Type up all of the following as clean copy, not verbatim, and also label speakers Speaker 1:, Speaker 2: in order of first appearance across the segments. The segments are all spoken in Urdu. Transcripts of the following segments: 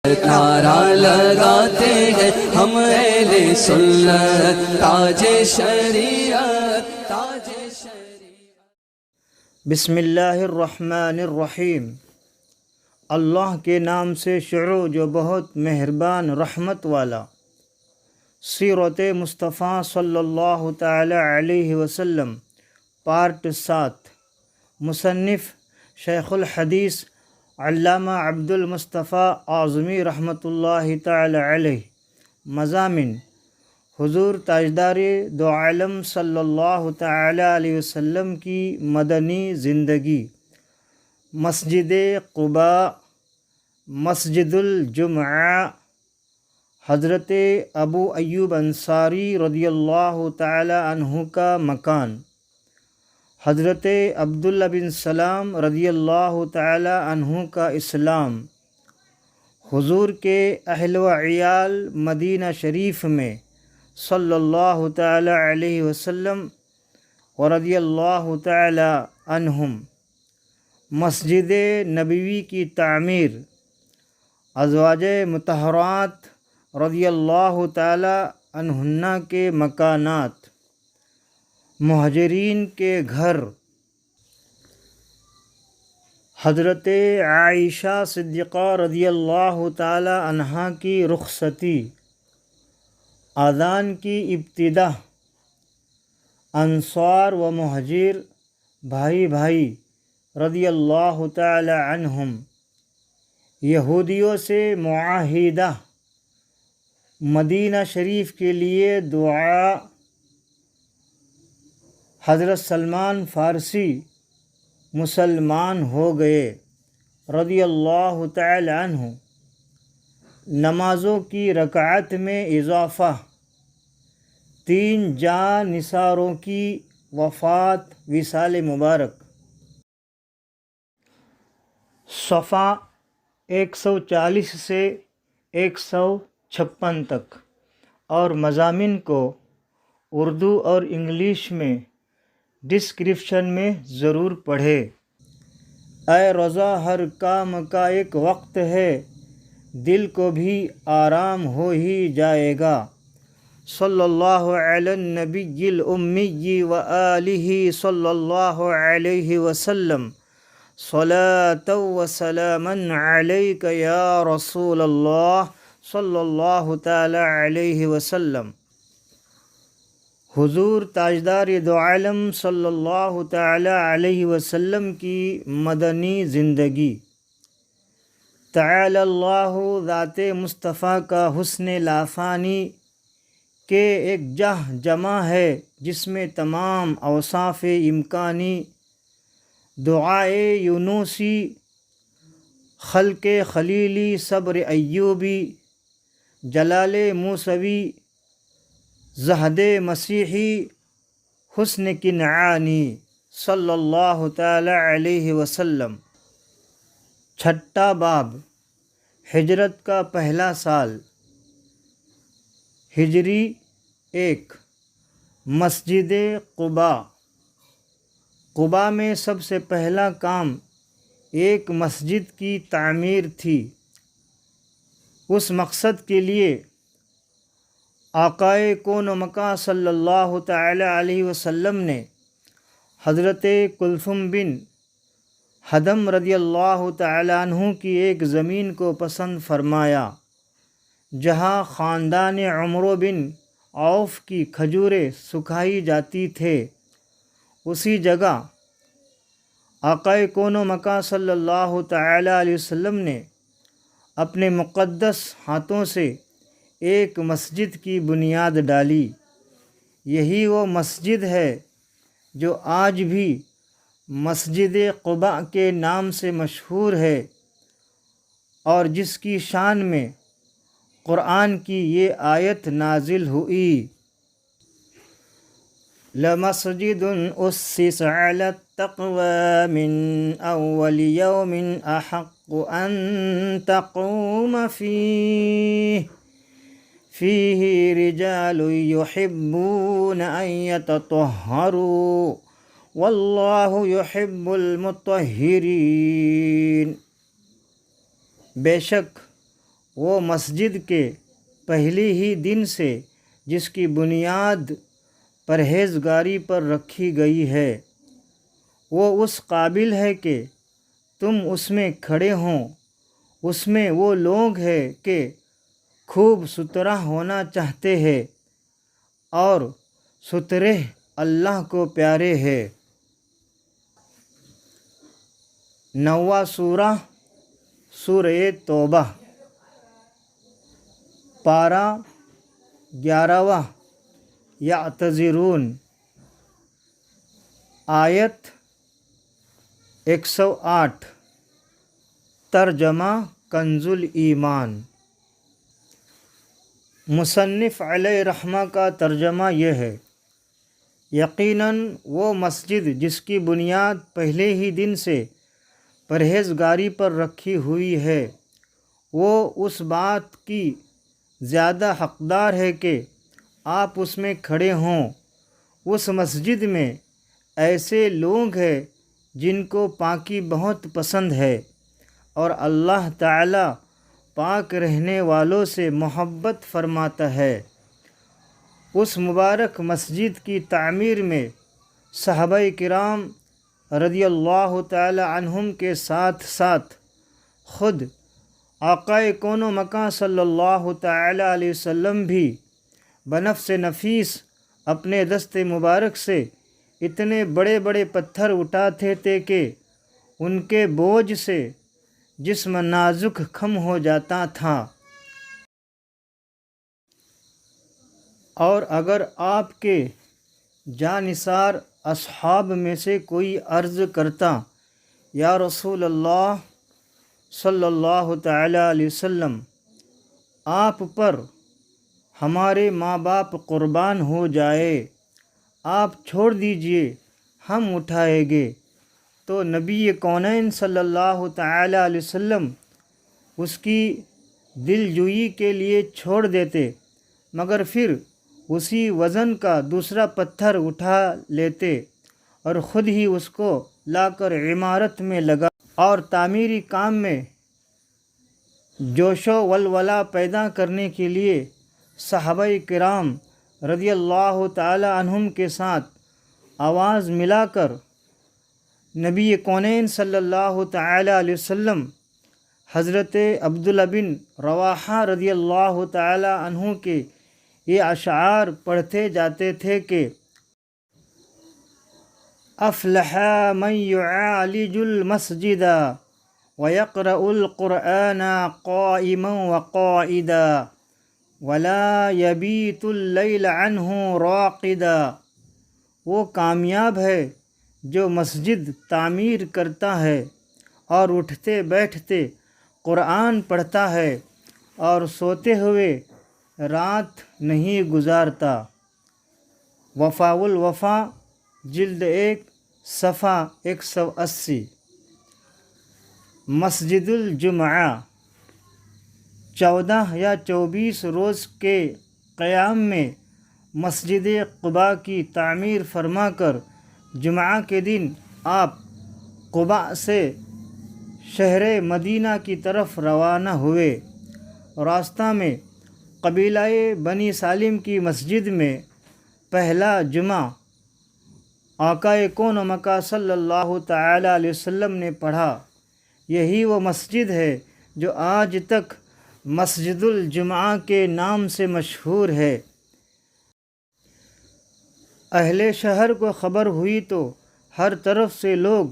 Speaker 1: نعرہ لگاتے ہیں ہم اہل سنت، تاج شریعت، تاج شریعت۔
Speaker 2: بسم اللہ الرحمن الرحیم۔ اللہ کے نام سے شروع جو بہت مہربان رحمت والا۔ سیرت مصطفیٰ صلی اللہ تعالی علیہ وسلم، پارٹ 7۔ مصنف شیخ الحدیث علامہ عبد المصطفیٰ اعظمی رحمۃ اللہ تعالی علیہ۔ مضامین: حضور تاجدار دو عالم صلی اللہ تعالی علیہ وسلم کی مدنی زندگی، مسجد قباء، مسجد الجمعہ، حضرت ابو ایوب انصاری رضی اللہ تعالی عنہ کا مکان، حضرت عبداللہ بن سلام رضی اللہ تعالی عنہ کا اسلام، حضور کے اہل و عیال مدینہ شریف میں صلی اللہ تعالی علیہ وسلم ورضی اللہ تعالی عنہم، مسجد نبوی کی تعمیر، ازواج مطہرات رضی اللہ تعالی عنہن کے مکانات، مہاجرین کے گھر، حضرت عائشہ صدیقہ رضی اللہ تعالی عنہا کی رخصتی، اذان کی ابتدا، انصار و مہاجر بھائی بھائی رضی اللہ تعالی عنہم، یہودیوں سے معاہدہ، مدینہ شریف کے لیے دعا، حضرت سلمان فارسی مسلمان ہو گئے رضی اللہ تعالی عنہ، نمازوں کی رکعت میں اضافہ، 3 جاں نثاروں کی وفات، وصال مبارک۔ صفحہ 140 سے 156 تک، اور مضامین کو اردو اور انگلش میں ڈسکرپشن میں ضرور پڑھے۔ اے روزہ، ہر کام کا ایک وقت ہے، دل کو بھی آرام ہو ہی جائے گا۔ صلی اللہ علی النبی الامی و آلہ صلی اللہ علیہ وسلم، صلاۃ و سلاما علیک یا رسول اللہ صلی اللہ تعالی علیہ وسلم۔ حضور تاجدار دو عالم صلی اللہ تعالی علیہ وسلم کی مدنی زندگی۔ تعالی اللہ ذات مصطفیٰ کا حسن لافانی کے ایک جمع ہے جس میں تمام اوصاف امکانی، دعائے یونسی، خلق خلیلی، صبر ایوبی، جلال موسوی، زہد مسیحی، حسن کنعانی صلی اللہ تعالی علیہ وسلم۔ چھٹا باب، ہجرت کا پہلا سال، ہجری 1۔ مسجد قباء۔ قباء میں سب سے پہلا کام ایک مسجد کی تعمیر تھی۔ اس مقصد کے لیے آقائے کون و مکان صلی اللہ تعالی علیہ وسلم نے حضرت کلثوم بن حدم رضی اللہ تعالی عنہ کی ایک زمین کو پسند فرمایا جہاں خاندان عمرو بن عوف کی کھجوریں سکھائی جاتی تھے۔ اسی جگہ آقائے کون و مکان صلی اللہ تعالی علیہ وسلم نے اپنے مقدس ہاتھوں سے ایک مسجد کی بنیاد ڈالی۔ یہی وہ مسجد ہے جو آج بھی مسجد قباء کے نام سے مشہور ہے، اور جس کی شان میں قرآن کی یہ آیت نازل ہوئی: لَمَسْجِدٌ أُسِّسَ عَلَى التَّقْوَى مِنْ أَوَّلِ يَوْمٍ أَحَقُّ أَن تَقُومَ فِيهِ رِجَالٌ يُحِبُّونَ أَن يَتَطَهَّرُوا وَاللَّهُ يُحِبُّ الْمُطَّهِّرِينَ۔ بے شک وہ مسجد کے پہلی ہی دن سے جس کی بنیاد پرہیزگاری پر رکھی گئی ہے، وہ اس قابل ہے کہ تم اس میں کھڑے ہوں۔ اس میں وہ لوگ ہیں کہ خوب ستھرا ہونا چاہتے ہیں اور ستھرے اللہ کو پیارے ہیں۔ 9واں سورہ سورہ توبہ، پارہ 11واں، یعتذرون، آیت 108، ترجمہ کنز الایمان۔ مصنف علیہ رحمہ کا ترجمہ یہ ہے: یقیناً وہ مسجد جس کی بنیاد پہلے ہی دن سے پرہیزگاری پر رکھی ہوئی ہے، وہ اس بات کی زیادہ حقدار ہے کہ آپ اس میں کھڑے ہوں۔ اس مسجد میں ایسے لوگ ہیں جن کو پاکی بہت پسند ہے اور اللہ تعالی پاک رہنے والوں سے محبت فرماتا ہے۔ اس مبارک مسجد کی تعمیر میں صحابہ کرام رضی اللہ تعالی عنہم کے ساتھ ساتھ خود آقا کون و مکان صلی اللہ تعالی علیہ وسلم بھی بنفس نفیس اپنے دست مبارک سے اتنے بڑے بڑے پتھر اٹھاتے تھے کہ ان کے بوجھ سے جسم نازک خم ہو جاتا تھا۔ اور اگر آپ کے جانثار اصحاب میں سے کوئی عرض کرتا، یا رسول اللہ صلی اللہ تعالی علیہ وسلم، آپ پر ہمارے ماں باپ قربان ہو جائے، آپ چھوڑ دیجئے، ہم اٹھائیں گے، تو نبی کونین صلی اللہ تعالی علیہ وسلم اس کی دل جوئی کے لیے چھوڑ دیتے، مگر پھر اسی وزن کا دوسرا پتھر اٹھا لیتے اور خود ہی اس کو لا کر عمارت میں لگا اور تعمیری کام میں جوش و ولولہ پیدا کرنے کے لیے صحابہ کرام رضی اللہ تعالی عنہم کے ساتھ آواز ملا کر نبی کونین صلی اللہ تعالی علیہ وسلم حضرت عبداللہ بن رواحہ رضی اللہ تعالی عنہ کے یہ اشعار پڑھتے جاتے تھے کہ افلح من یعالج المسجد ویقرأ القرآن قائما وقائدا ولا یبیت اللیل عنہ راقدا۔ وہ کامیاب ہے جو مسجد تعمیر کرتا ہے اور اٹھتے بیٹھتے قرآن پڑھتا ہے اور سوتے ہوئے رات نہیں گزارتا۔ وفاء الوفا، جلد 1، صفحہ 180۔ مسجد الجمعہ، 14 یا 24 روز کے قیام میں مسجد قباء کی تعمیر فرما کر جمعہ کے دن آپ قباء سے شہر مدینہ کی طرف روانہ ہوئے۔ راستہ میں قبیلہ بنی سالم کی مسجد میں پہلا جمعہ آقا کون و مکان صلی اللہ تعالی علیہ وسلم نے پڑھا۔ یہی وہ مسجد ہے جو آج تک مسجد الجمعہ کے نام سے مشہور ہے۔ اہل شہر کو خبر ہوئی تو ہر طرف سے لوگ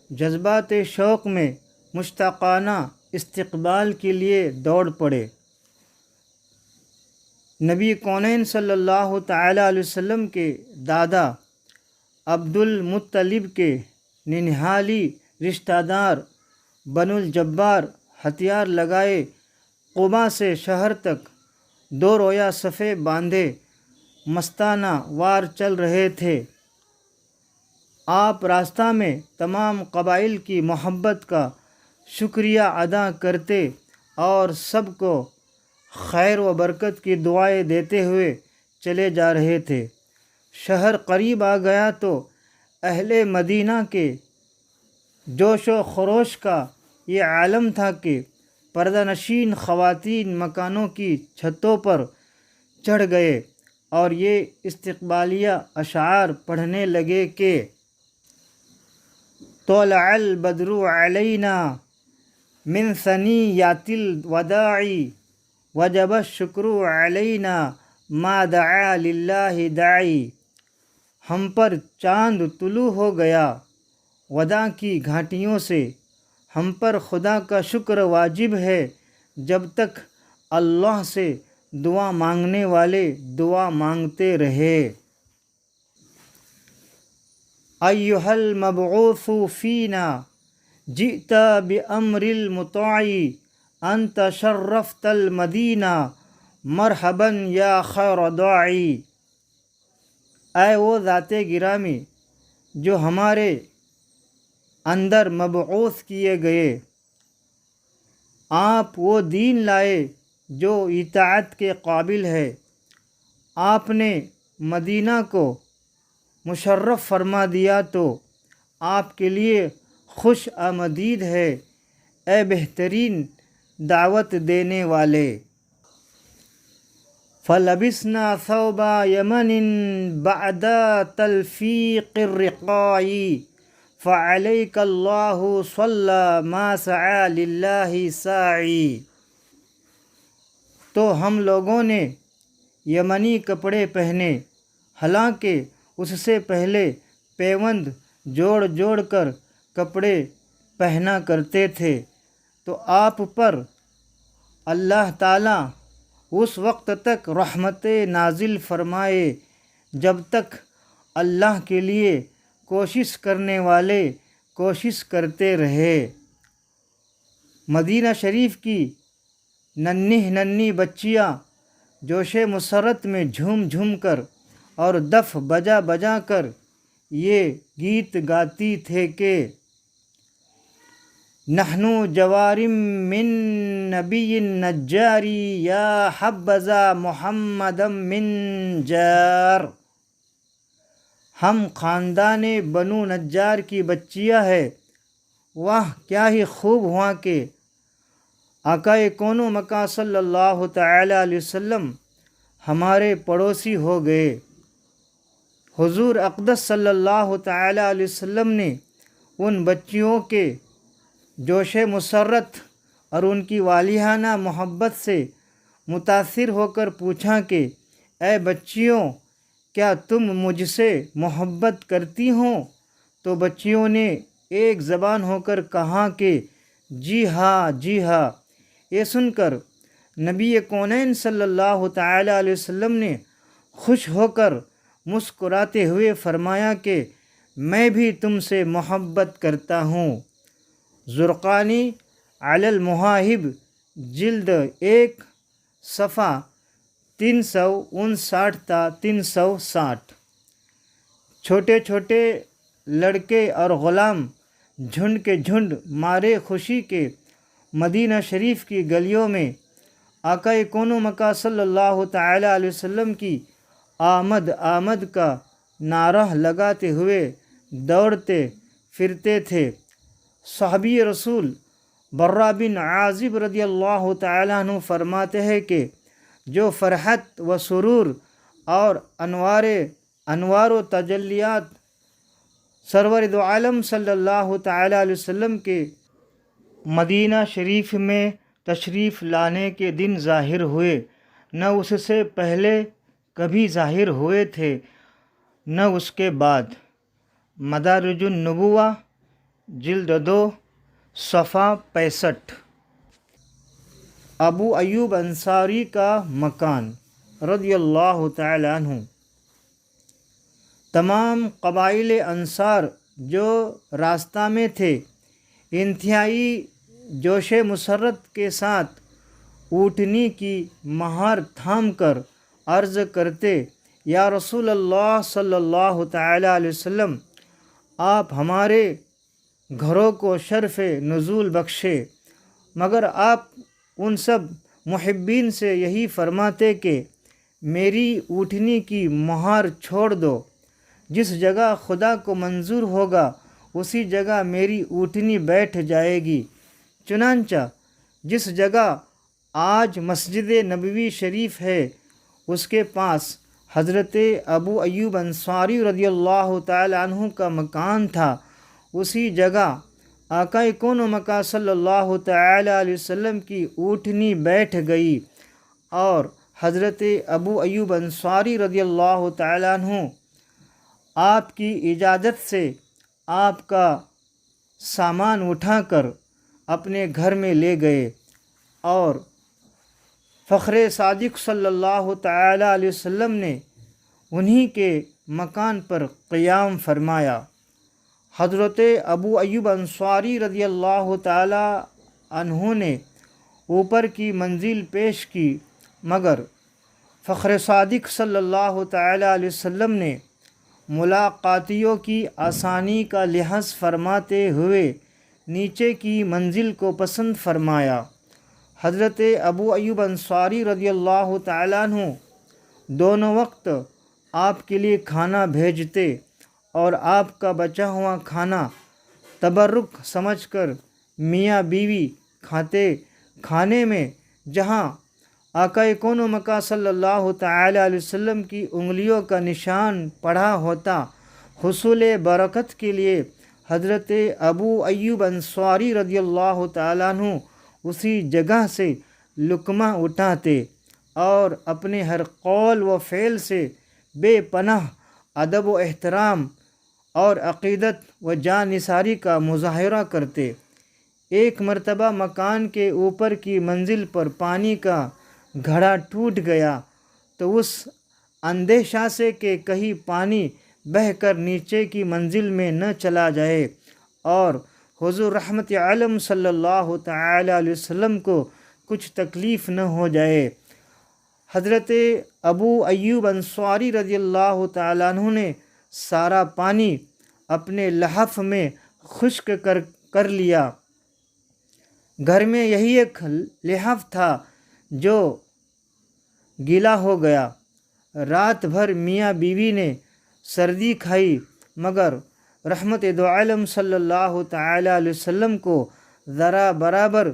Speaker 2: جذبات شوق میں مشتاقانہ استقبال کے لیے دوڑ پڑے۔ نبی کونین صلی اللہ تعالی علیہ وسلم کے دادا عبد المطلب کے ننہالی رشتہ دار بنو الجبار ہتھیار لگائے قباء سے شہر تک 2 رویہ صفیں باندھے مستانہ وار چل رہے تھے۔ آپ راستہ میں تمام قبائل کی محبت کا شکریہ ادا کرتے اور سب کو خیر و برکت کی دعائیں دیتے ہوئے چلے جا رہے تھے۔ شہر قریب آ گیا تو اہل مدینہ کے جوش و خروش کا یہ عالم تھا کہ پردہ نشین خواتین مکانوں کی چھتوں پر چڑھ گئے اور یہ استقبالیہ اشعار پڑھنے لگے کہ طلع البدر علینا من ثنیات الوداع وجب الشکر علینا ما دعا للہ داعی، ہم پر چاند طلوع ہو گیا وداع کی گھاٹیوں سے، ہم پر خدا کا شکر واجب ہے جب تک اللہ سے دعا مانگنے والے دعا مانگتے رہے۔ ایھا المبعوث فینا جئت بامر المطاع انت شرفت المدینہ مرحبا یا خیر داعی، اے وہ ذات گرامی جو ہمارے اندر مبعوث کیے گئے، آپ وہ دین لائے جو اطاعت کے قابل ہے، آپ نے مدینہ کو مشرف فرما دیا تو آپ کے لیے خوش آمدید ہے، اے بہترین دعوت دینے والے۔ فلبسنا ثوب یمن بعد تلفیق الرقاع فعلیک اللہ صلی ما سعی للہ ساعی، تو ہم لوگوں نے یمنی کپڑے پہنے، حالانکہ اس سے پہلے پیوند جوڑ جوڑ کر کپڑے پہنا کرتے تھے، تو آپ پر اللہ تعالیٰ اس وقت تک رحمت نازل فرمائے جب تک اللہ کے لیے کوشش کرنے والے کوشش کرتے رہے۔ مدینہ شریف کی ننھی بچیاں جوش مسرت میں جھوم جھوم کر اور دف بجا بجا کر یہ گیت گاتی تھے کہ نحن جوارم من نبی نجاری یا حبذا محمد من جار، ہم خاندان بنو نجار کی بچیاں ہے، واہ کیا ہی خوب ہوا کہ آقا کون و مکان صلی اللہ تعالی علیہ وسلم ہمارے پڑوسی ہو گئے۔ حضور اقدس صلی اللہ تعالی علیہ وسلم نے ان بچیوں کے جوش مسرت اور ان کی والہانہ محبت سے متاثر ہو کر پوچھا کہ اے بچیوں، کیا تم مجھ سے محبت کرتی ہوں؟ تو بچیوں نے ایک زبان ہو کر کہا کہ جی ہاں جی ہاں۔ یہ سن کر نبی کونین صلی اللہ تعالی علیہ وسلم نے خوش ہو کر مسکراتے ہوئے فرمایا کہ میں بھی تم سے محبت کرتا ہوں۔ زرقانی علی المواہب جلد 1 صفحہ 359 تا 360۔ چھوٹے چھوٹے لڑکے اور غلام جھنڈ کے جھنڈ مارے خوشی کے مدینہ شریف کی گلیوں میں آقا کون و مکان صلی اللہ تعالی علیہ وسلم کی آمد آمد کا نعرہ لگاتے ہوئے دوڑتے پھرتے تھے۔ صحابی رسول برا بن عازب رضی اللہ تعالیٰ عنہ فرماتے ہیں کہ جو فرحت و سرور اور انوار و تجلیات سرور دو عالم صلی اللہ تعالیٰ علیہ وسلم کے مدینہ شریف میں تشریف لانے کے دن ظاہر ہوئے، نہ اس سے پہلے کبھی ظاہر ہوئے تھے نہ اس کے بعد۔ مدارج النبوہ جلد 2 صفحہ 65۔ ابو ایوب انصاری کا مکان رضی اللہ تعالی عنہ۔ تمام قبائل انصار جو راستہ میں تھے انتہائی جوش مسرت کے ساتھ اونٹنی کی مہار تھام کر عرض کرتے، یا رسول اللہ صلی اللہ تعالی علیہ وسلم، آپ ہمارے گھروں کو شرف نزول بخشے، مگر آپ ان سب محبین سے یہی فرماتے کہ میری اونٹنی کی مہار چھوڑ دو، جس جگہ خدا کو منظور ہوگا اسی جگہ میری اونٹنی بیٹھ جائے گی۔ چنانچہ جس جگہ آج مسجد نبوی شریف ہے اس کے پاس حضرت ابو ایوب انصاری رضی اللہ تعالی عنہ کا مکان تھا۔ اسی جگہ آقا کون و مکان صلی اللہ تعالی علیہ وسلم کی اونٹنی بیٹھ گئی اور حضرت ابو ایوب انصاری رضی اللہ تعالی عنہ آپ کی اجازت سے آپ کا سامان اٹھا کر اپنے گھر میں لے گئے اور فخر صادق صلی اللہ تعالی علیہ وسلم نے انہی کے مکان پر قیام فرمایا۔ حضرت ابو ایوب انصاری رضی اللہ تعالی عنہ نے اوپر کی منزل پیش کی، مگر فخر صادق صلی اللہ تعالی علیہ وسلم نے ملاقاتیوں کی آسانی کا لحاظ فرماتے ہوئے نیچے کی منزل کو پسند فرمایا۔ حضرت ابو ایوب انصاری رضی اللہ تعالیٰ عنہ دونوں وقت آپ کے لیے کھانا بھیجتے اور آپ کا بچا ہوا کھانا تبرک سمجھ کر میاں بیوی کھاتے۔ کھانے میں جہاں آقا کون و مکان صلی اللہ تعالی علیہ وسلم کی انگلیوں کا نشان پڑا ہوتا، حصول برکت کے لیے حضرت ابو ایوب انصاری رضی اللہ تعالیٰ عنہ اسی جگہ سے لقمہ اٹھاتے اور اپنے ہر قول و فعل سے بے پناہ ادب و احترام اور عقیدت و جانثاری کا مظاہرہ کرتے۔ ایک مرتبہ مکان کے اوپر کی منزل پر پانی کا گھڑا ٹوٹ گیا تو اس اندیشہ سے کہ کہیں پانی بہہ کر نیچے کی منزل میں نہ چلا جائے اور حضور رحمت عالم صلی اللہ تعالی علیہ وسلم کو کچھ تکلیف نہ ہو جائے، حضرت ابو ایوب انصاری رضی اللہ تعالیٰ عنہ نے سارا پانی اپنے لحاف میں خشک کر لیا۔ گھر میں یہی ایک لحاف تھا جو گیلا ہو گیا۔ رات بھر میاں بیوی نے سردی کھائی مگر رحمت دو عالم صلی اللہ تعالی علیہ وسلم کو ذرا برابر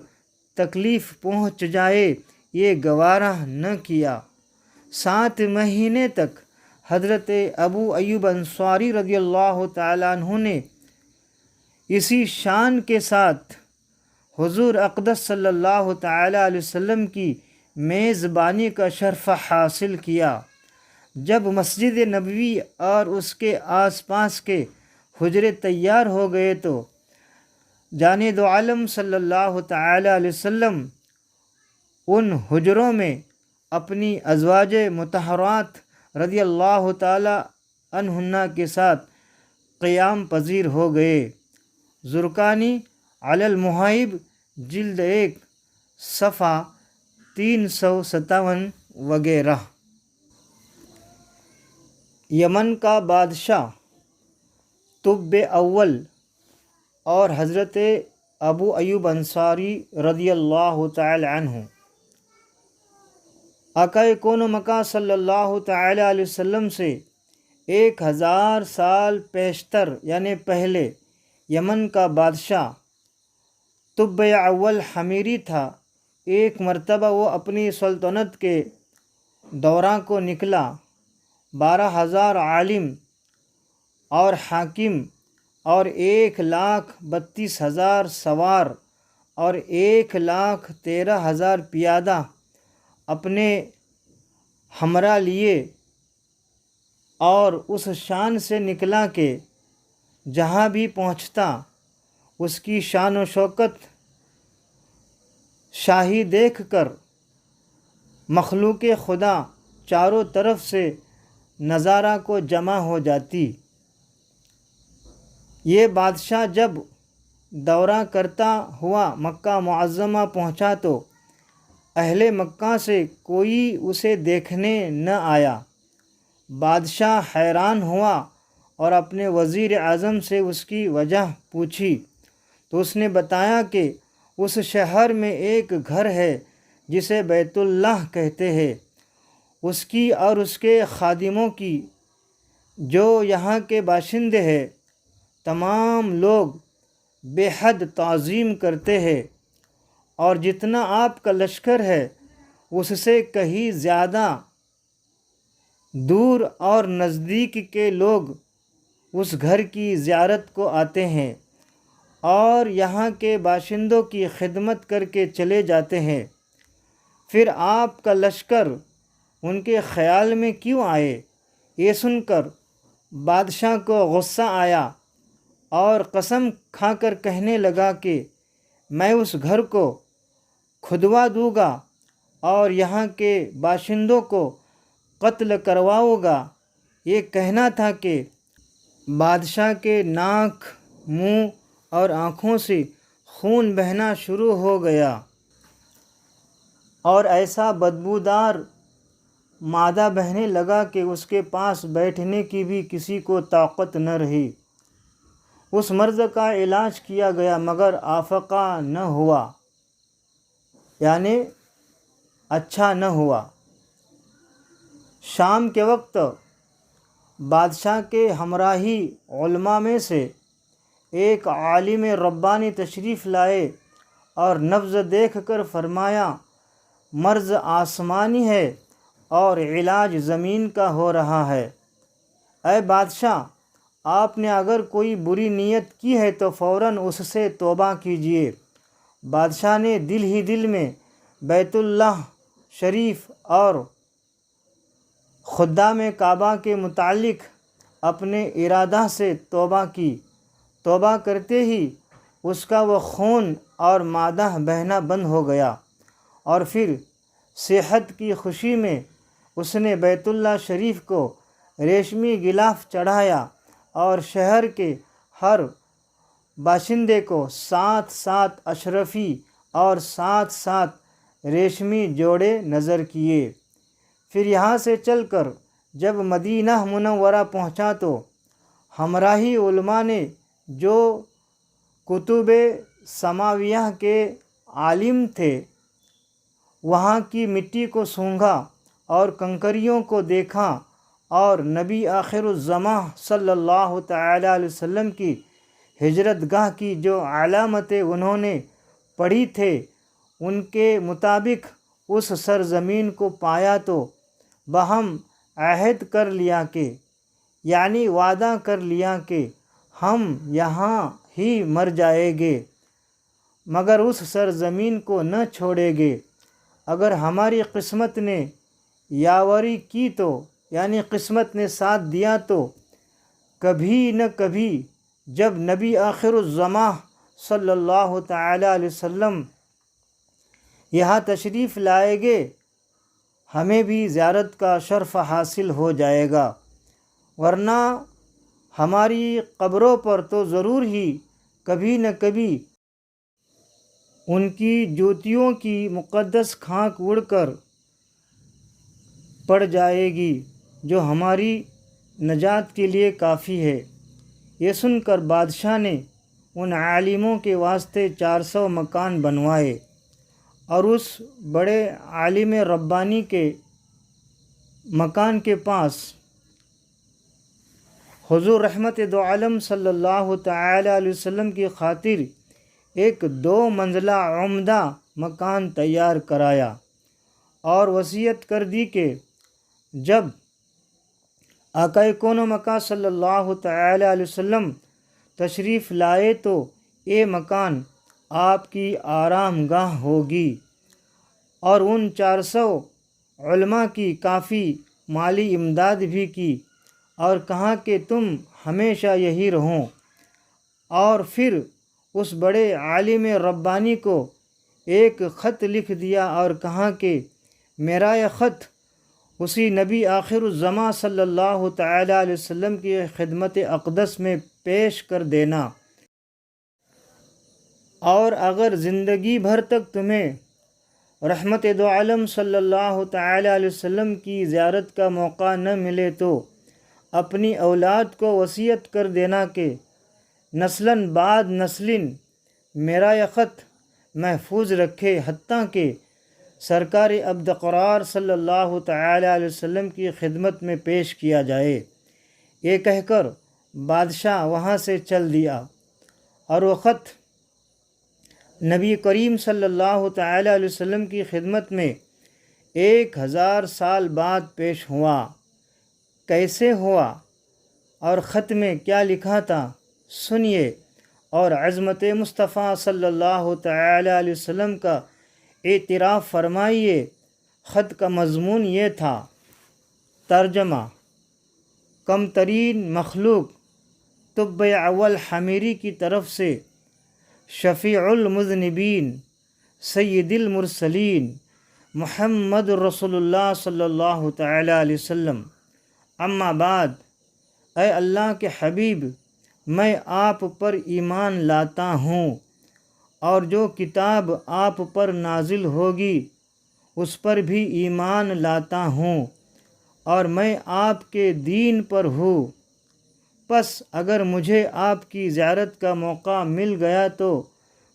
Speaker 2: تکلیف پہنچ جائے یہ گوارہ نہ کیا۔ 7 مہینے تک حضرت ابو ایوب انصاری رضی اللہ تعالی عنہ نے اسی شان کے ساتھ حضور اقدس صلی اللہ تعالی علیہ وسلم کی میزبانی کا شرف حاصل کیا۔ جب مسجد نبوی اور اس کے آس پاس کے حجرے تیار ہو گئے تو جان دو عالم صلی اللہ تعالی علیہ وسلم ان حجروں میں اپنی ازواج مطہرات رضی اللہ تعالی عنہن کے ساتھ قیام پذیر ہو گئے۔ زرقانی علی المحائب جلد 1 صفحہ 357 وغیرہ۔ یمن کا بادشاہ طب اول اور حضرت ابو ایوب انصاری رضی اللہ تعالی عنہ آقا کون و مکان صلی اللہ تعالی علیہ وسلم سے 1000 سال پیشتر یعنی پہلے یمن کا بادشاہ طب اول حمیری تھا۔ ایک مرتبہ وہ اپنی سلطنت کے دورہ کو نکلا۔ 12,000 عالم اور حاکم اور 1,32,000 سوار اور 1,13,000 پیادہ اپنے ہمراہ لیے اور اس شان سے نکلا کہ جہاں بھی پہنچتا اس کی شان و شوکت شاہی دیکھ کر مخلوق خدا چاروں طرف سے نظارہ کو جمع ہو جاتی۔ یہ بادشاہ جب دورہ کرتا ہوا مکہ معظمہ پہنچا تو اہل مکہ سے کوئی اسے دیکھنے نہ آیا۔ بادشاہ حیران ہوا اور اپنے وزیر اعظم سے اس کی وجہ پوچھی تو اس نے بتایا کہ اس شہر میں ایک گھر ہے جسے بیت اللہ کہتے ہیں، اس کی اور اس کے خادموں کی جو یہاں کے باشندے ہیں تمام لوگ بے حد تعظیم کرتے ہیں اور جتنا آپ کا لشکر ہے اس سے کہیں زیادہ دور اور نزدیک کے لوگ اس گھر کی زیارت کو آتے ہیں اور یہاں کے باشندوں کی خدمت کر کے چلے جاتے ہیں۔ پھر آپ کا لشکر ان کے خیال میں کیوں آئے؟ یہ سن کر بادشاہ کو غصہ آیا اور قسم کھا کر کہنے لگا کہ میں اس گھر کو کھدوا دوں گا اور یہاں کے باشندوں کو قتل کرواؤں گا۔ یہ کہنا تھا کہ بادشاہ کے ناک، منہ اور آنکھوں سے خون بہنا شروع ہو گیا اور ایسا بدبودار معدہ بہنے لگا کہ اس کے پاس بیٹھنے کی بھی کسی کو طاقت نہ رہی۔ اس مرض کا علاج کیا گیا مگر آفاقہ نہ ہوا، یعنی اچھا نہ ہوا۔ شام کے وقت بادشاہ کے ہمراہی علماء میں سے ایک عالم ربانی تشریف لائے اور نبض دیکھ کر فرمایا مرض آسمانی ہے اور علاج زمین کا ہو رہا ہے۔ اے بادشاہ، آپ نے اگر کوئی بری نیت کی ہے تو فوراً اس سے توبہ کیجیے۔ بادشاہ نے دل ہی دل میں بیت اللہ شریف اور خدام کعبہ کے متعلق اپنے ارادہ سے توبہ کی۔ توبہ کرتے ہی اس کا وہ خون اور معدہ بہنا بند ہو گیا اور پھر صحت کی خوشی میں اس نے بیت اللہ شریف کو ریشمی غلاف چڑھایا اور شہر کے ہر باشندے کو 7 اشرفی اور 7 ریشمی جوڑے نظر کیے۔ پھر یہاں سے چل کر جب مدینہ منورہ پہنچا تو ہمراہی علماء نے جو کتب سماویہ کے عالم تھے وہاں کی مٹی کو سونگھا اور کنکریوں کو دیکھا اور نبی آخر الزماں صلی اللہ تعالیٰ علیہ وسلم کی ہجرت گاہ کی جو علامتیں انہوں نے پڑھی تھے ان کے مطابق اس سرزمین کو پایا تو باہم عہد کر لیا کہ یعنی وعدہ کر لیا کہ ہم یہاں ہی مر جائیں گے مگر اس سرزمین کو نہ چھوڑیں گے۔ اگر ہماری قسمت نے یاوری کی تو یعنی قسمت نے ساتھ دیا تو کبھی نہ کبھی جب نبی آخر الزماں صلی اللہ تعالیٰ علیہ وسلم یہاں تشریف لائیں گے ہمیں بھی زیارت کا شرف حاصل ہو جائے گا، ورنہ ہماری قبروں پر تو ضرور ہی کبھی نہ کبھی ان کی جوتیوں کی مقدس خاک اڑ کر پڑ جائے گی جو ہماری نجات کے لیے کافی ہے۔ یہ سن کر بادشاہ نے ان عالموں کے واسطے 400 مکان بنوائے اور اس بڑے عالم ربانی کے مکان کے پاس حضور رحمت دو عالم صلی اللہ تعالی علیہ وسلم کی خاطر ایک 2 منزلہ عمدہ مکان تیار کرایا اور وصیت کر دی کہ جب آقا کون و مکان صلی اللہ تعالی علیہ وسلم تشریف لائے تو یہ مکان آپ کی آرام گاہ ہوگی، اور ان 400 علماء کی کافی مالی امداد بھی کی اور کہا کہ تم ہمیشہ یہی رہو، اور پھر اس بڑے عالم ربانی کو ایک خط لکھ دیا اور کہا کہ میرا یہ خط اسی نبی آخر الزماں صلی اللہ تعالی علیہ وسلم کی خدمت اقدس میں پیش کر دینا، اور اگر زندگی بھر تک تمہیں رحمت دو عالم صلی اللہ تعالی علیہ وسلم کی زیارت کا موقع نہ ملے تو اپنی اولاد کو وصیت کر دینا کہ نسلاً بعد نسلیں میرا یہ خط محفوظ رکھے حتیٰ کہ سرکار عبد قرار صلی اللہ تعالی علیہ وسلم کی خدمت میں پیش کیا جائے۔ یہ کہہ کر بادشاہ وہاں سے چل دیا اور وہ خط نبی کریم صلی اللہ تعالیٰ علیہ وسلم کی خدمت میں 1000 سال بعد پیش ہوا۔ کیسے ہوا اور خط میں کیا لکھا تھا سنیے، اور عظمت مصطفیٰ صلی اللہ تعالیٰ علیہ وسلم کا اعتراف فرمائیے۔ خط کا مضمون یہ تھا، ترجمہ: کم ترین مخلوق طب اول حمیری کی طرف سے شفیع المذنبین سید المرسلین محمد رسول اللہ صلی اللہ تعالیٰ علیہ وسلم، اما بعد، اے اللہ کے حبیب، میں آپ پر ایمان لاتا ہوں اور جو کتاب آپ پر نازل ہوگی اس پر بھی ایمان لاتا ہوں، اور میں آپ کے دین پر ہوں۔ پس اگر مجھے آپ کی زیارت کا موقع مل گیا تو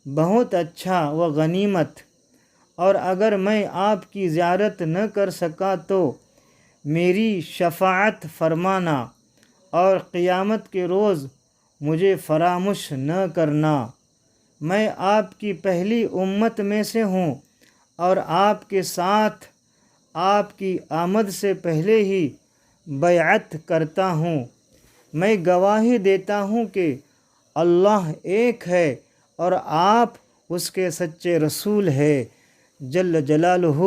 Speaker 2: بہت اچھا و غنیمت، اور اگر میں آپ کی زیارت نہ کر سکا تو میری شفاعت فرمانا اور قیامت کے روز مجھے فراموش نہ کرنا۔ میں آپ کی پہلی امت میں سے ہوں اور آپ کے ساتھ آپ کی آمد سے پہلے ہی بیعت کرتا ہوں۔ میں گواہی دیتا ہوں کہ اللہ ایک ہے اور آپ اس کے سچے رسول ہے، جل جلالہ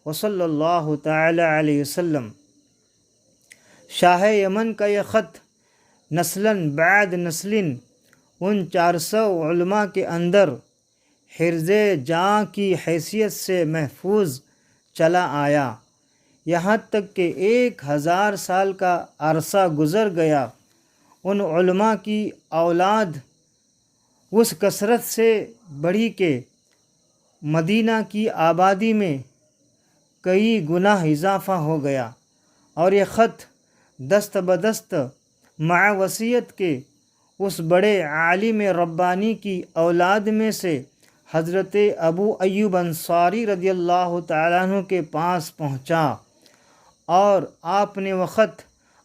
Speaker 2: وصلی اللہ تعالی علیہ وسلم۔ شاہ یمن کا یہ خط نسلاً بعد نسلٍ ان 400 علماء کے اندر حرز جاں کی حیثیت سے محفوظ چلا آیا، یہاں تک کہ 1000 سال کا عرصہ گزر گیا۔ ان علماء کی اولاد اس کثرت سے بڑھی کہ مدینہ کی آبادی میں کئی گنا اضافہ ہو گیا، اور یہ خط دست بدست مع وصیت کے اس بڑے عالم ربانی کی اولاد میں سے حضرت ابو ایوب انصاری رضی اللہ تعالیٰ عنہ کے پاس پہنچا، اور آپ نے وہ خط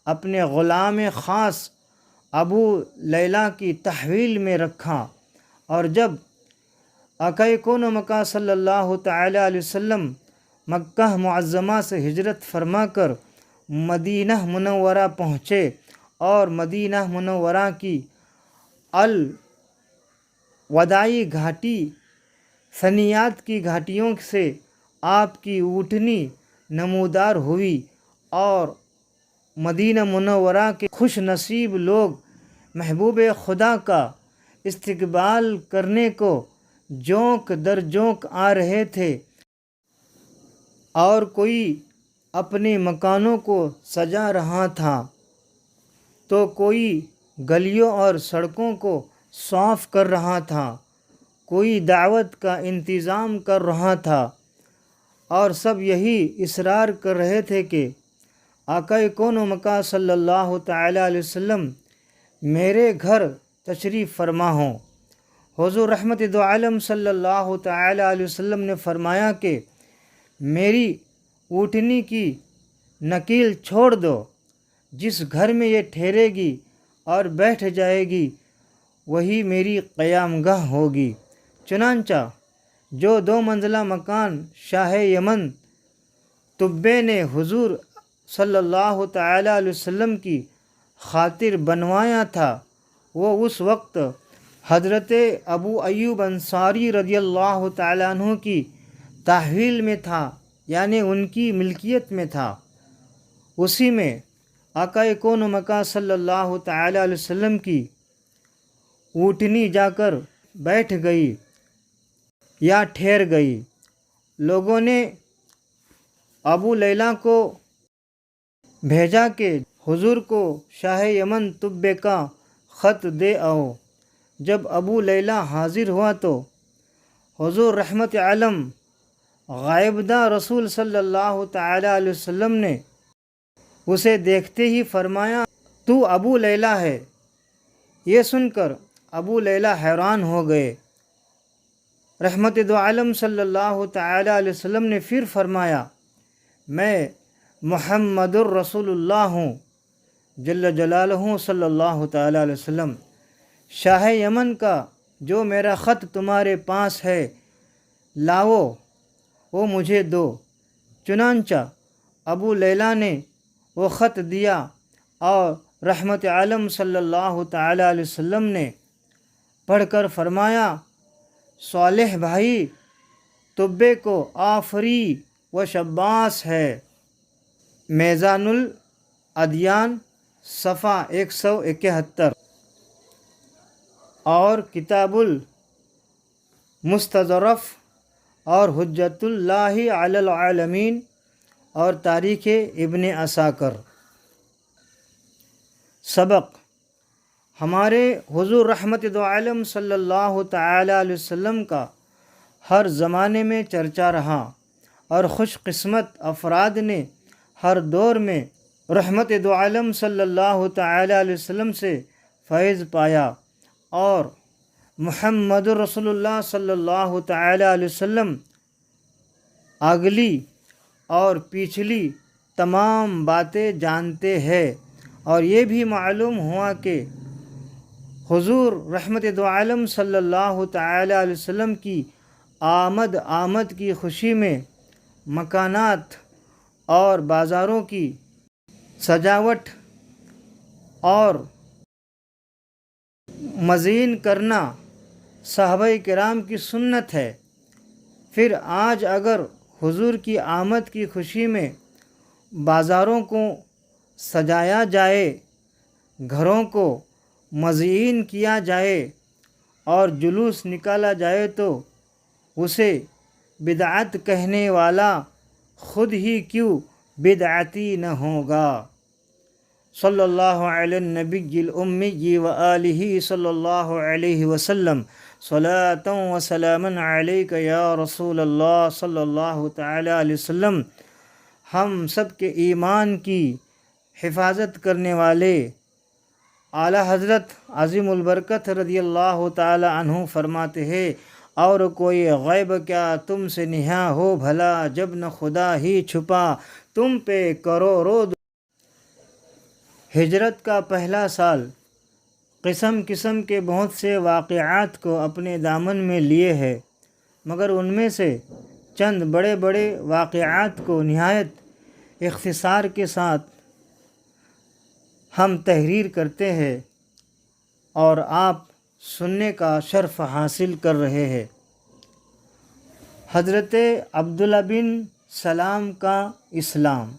Speaker 2: اپنے غلام خاص ابو لیلہ کی تحویل میں رکھا، اور جب آقا کون و مکان صلی اللہ تعالیٰ علیہ وسلم مکہ معظمہ سے ہجرت فرما کر مدینہ منورہ پہنچے اور مدینہ منورہ کی الوداعی گھاٹی ثنیات کی گھاٹیوں سے آپ کی اونٹنی نمودار ہوئی، اور مدینہ منورہ کے خوش نصیب لوگ محبوب خدا کا استقبال کرنے کو جونک در جونک آ رہے تھے، اور کوئی اپنے مکانوں کو سجا رہا تھا تو کوئی گلیوں اور سڑکوں کو صاف کر رہا تھا، کوئی دعوت کا انتظام کر رہا تھا، اور سب یہی اصرار کر رہے تھے کہ آقا کون و مکان صلی اللہ تعالیٰ علیہ وسلم میرے گھر تشریف فرما ہوں۔ حضور رحمت دو عالم صلی اللہ تعالیٰ علیہ وسلم نے فرمایا کہ میری اونٹنی کی نکیل چھوڑ دو، جس گھر میں یہ ٹھہرے گی اور بیٹھ جائے گی وہی میری قیام گاہ ہوگی۔ چنانچہ جو 2 منزلہ مکان شاہ یمن طبے نے حضور صلی اللہ تعالیٰ علیہ وسلم کی خاطر بنوایا تھا، وہ اس وقت حضرت ابو ایوب انصاری رضی اللہ تعالیٰ عنہ کی تحویل میں تھا، یعنی ان کی ملکیت میں تھا۔ اسی میں آقا کون و مکان صلی اللہ تعالیٰ علیہ وسلم کی اونٹنی جا کر بیٹھ گئی یا ٹھہر گئی۔ لوگوں نے ابو لیلہ کو بھیجا کہ حضور کو شاہ یمن طبے کا خط دے آؤ۔ جب ابو لیلہ حاضر ہوا تو حضور رحمت عالم غائبدہ رسول صلی اللہ تعالیٰ علیہ وسلم نے اسے دیکھتے ہی فرمایا، تو ابو لیلہ ہے۔ یہ سن کر ابو لیلہ حیران ہو گئے۔ رحمت دو عالم صلی اللہ تعالیٰ علیہ وسلم نے پھر فرمایا، میں محمد الرسول اللہ ہوں، جل جلالہ صلی اللہ تعالیٰ علیہ وسلم۔ شاہ یمن کا جو میرا خط تمہارے پاس ہے لاؤ وہ مجھے دو۔ چنانچہ ابو لیلہ نے وہ خط دیا اور رحمت عالم صلی اللہ تعالی علیہ وسلم نے پڑھ کر فرمایا، صالح بھائی تبے کو آفری و شباس ہے۔ میزان الادیان صفحہ 171 اور کتاب المستظرف اور حجت اللہ علی العالمین اور تاریخ ابن عساکر۔ سبق: ہمارے حضور رحمت دو عالم صلی اللہ تعالی علیہ وسلم کا ہر زمانے میں چرچا رہا اور خوش قسمت افراد نے ہر دور میں رحمت دو عالم صلی اللہ تعالی علیہ وسلم سے فیض پایا، اور محمد رسول اللہ صلی اللہ تعالی علیہ وسلم اگلی اور پچھلی تمام باتیں جانتے ہیں، اور یہ بھی معلوم ہوا کہ حضور رحمت دو عالم صلی اللہ تعالی علیہ وسلم کی آمد کی خوشی میں مکانات اور بازاروں کی سجاوٹ اور مزین کرنا صحابہ کرام کی سنت ہے۔ پھر آج اگر حضور کی آمد کی خوشی میں بازاروں کو سجایا جائے، گھروں کو مزین کیا جائے اور جلوس نکالا جائے تو اسے بدعت کہنے والا خود ہی کیوں بدعتی نہ ہوگا۔ صلی اللہ علی النبی الامی و آلہ صلی اللہ علیہ وسلم، صلاۃ و سلاما علیک یا رسول اللہ صلی اللہ تعالی علیہ وسلم۔ ہم سب کے ایمان کی حفاظت کرنے والے اعلیٰ حضرت عظیم البرکت رضی اللہ تعالی عنہ فرماتے ہیں، اور کوئی غیب کیا تم سے نہاں ہو بھلا، جب نہ خدا ہی چھپا تم پہ کرو رود۔ ہجرت کا پہلا سال قسم قسم کے بہت سے واقعات کو اپنے دامن میں لیے ہے، مگر ان میں سے چند بڑے بڑے واقعات کو نہایت اختصار کے ساتھ ہم تحریر کرتے ہیں اور آپ سننے کا شرف حاصل کر رہے ہیں۔ حضرت عبداللہ بن سلام کا اسلام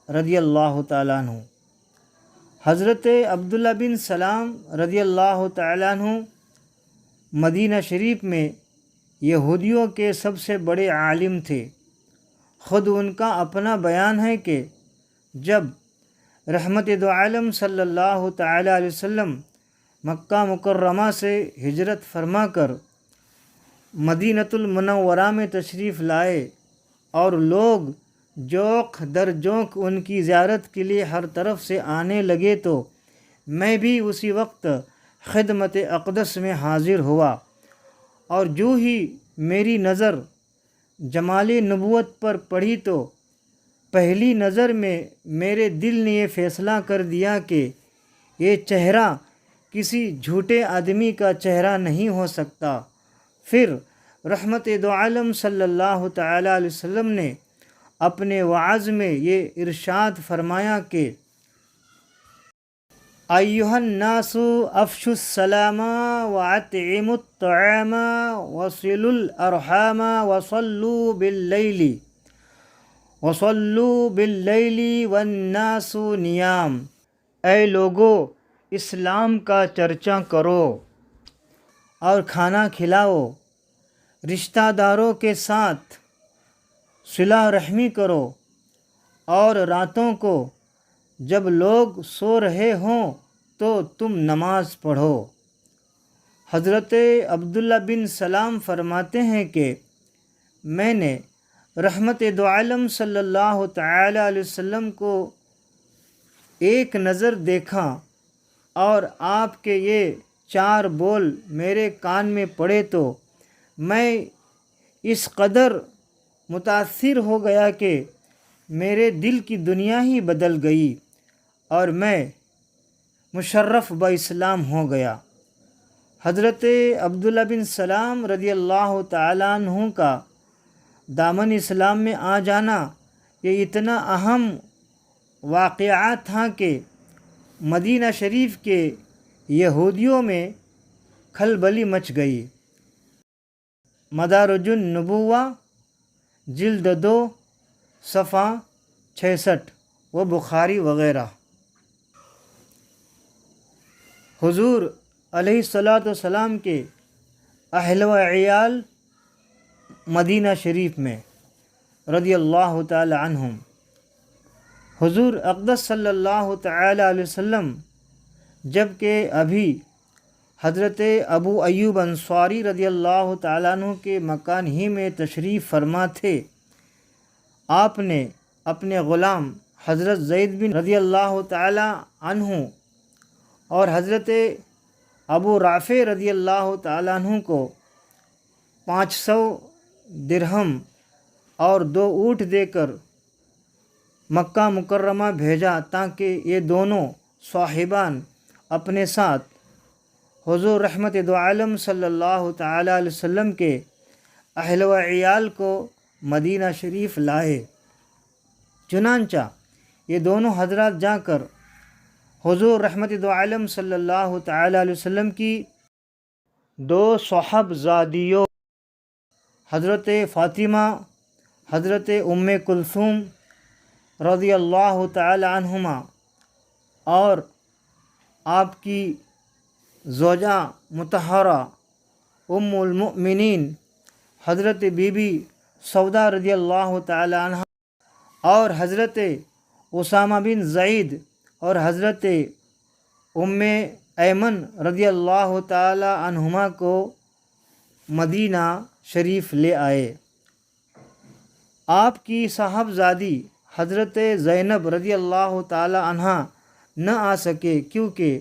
Speaker 2: رضی اللہ تعالیٰ عنہ۔ حضرت عبداللہ بن سلام رضی اللہ تعالیٰ عنہ مدینہ شریف میں یہودیوں کے سب سے بڑے عالم تھے۔ خود ان کا اپنا بیان ہے کہ جب رحمت دو عالم صلی اللہ تعالی علیہ وسلم مکہ مکرمہ سے ہجرت فرما کر مدینۃ المنورہ میں تشریف لائے اور لوگ جوق در جوق ان کی زیارت کے لیے ہر طرف سے آنے لگے، تو میں بھی اسی وقت خدمت اقدس میں حاضر ہوا، اور جو ہی میری نظر جمال نبوت پر پڑی تو پہلی نظر میں میرے دل نے یہ فیصلہ کر دیا کہ یہ چہرہ کسی جھوٹے آدمی کا چہرہ نہیں ہو سکتا۔ پھر رحمت دو عالم صلی اللہ تعالی علیہ وسلم نے اپنے وعظ میں یہ ارشاد فرمایا کہ ایھا الناس افشوا السلام واطعموا الطعام وصلوا الارحام وصلوا باللیل والناس نیام۔ اے لوگو، اسلام کا چرچا کرو اور کھانا کھلاؤ، رشتہ داروں کے ساتھ صلہ رحمی کرو، اور راتوں کو جب لوگ سو رہے ہوں تو تم نماز پڑھو۔ حضرت عبداللہ بن سلام فرماتے ہیں کہ میں نے رحمت دو عالم صلی اللہ تعالی علیہ وسلم کو ایک نظر دیکھا، اور آپ کے یہ چار بول میرے کان میں پڑے تو میں اس قدر متاثر ہو گیا کہ میرے دل کی دنیا ہی بدل گئی، اور میں مشرف با اسلام ہو گیا۔ حضرت عبداللہ بن سلام رضی اللہ تعالیٰ عنہ کا دامن اسلام میں آ جانا یہ اتنا اہم واقعہ تھا کہ مدینہ شریف کے یہودیوں میں کھلبلی مچ گئی۔ مدارج النبوہ جلد 2 صفحہ 66 و بخاری وغیرہ۔ حضور علیہ الصلاۃ والسلام کے اہل و عیال مدینہ شریف میں رضی اللہ تعالی عنہم۔ حضور اقدس صلی اللہ تعالی علیہ وسلم جب کہ ابھی حضرت ابو ایوب انصاری رضی اللہ تعالیٰ عنہ کے مکان ہی میں تشریف فرما تھے، آپ نے اپنے غلام حضرت زید بن رضی اللہ تعالیٰ عنہ اور حضرت ابو رافع رضی اللہ تعالیٰ عنہ کو 500 درہم اور 2 اونٹ دے کر مکہ مکرمہ بھیجا تاکہ یہ دونوں صاحبان اپنے ساتھ حضور رحمت دو عالم صلی اللہ تعالی علیہ وسلم کے اہل و عیال کو مدینہ شریف لائے۔ چنانچہ یہ دونوں حضرات جا کر حضور رحمت دو عالم صلی اللہ تعالی علیہ وسلم کی 2 صاحبزادیوں حضرت فاطمہ حضرت ام کلثوم رضی اللہ تعالی عنہما اور آپ کی زوجہ مطہرہ ام المؤمنین حضرت بی بی سودا رضی اللہ تعالی عنہ اور حضرت اسامہ بن زید اور حضرت ام ایمن رضی اللہ تعالی عنہما کو مدینہ شریف لے آئے۔ آپ کی صاحبزادی حضرت زینب رضی اللہ تعالی عنہ نہ آ سکے کیونکہ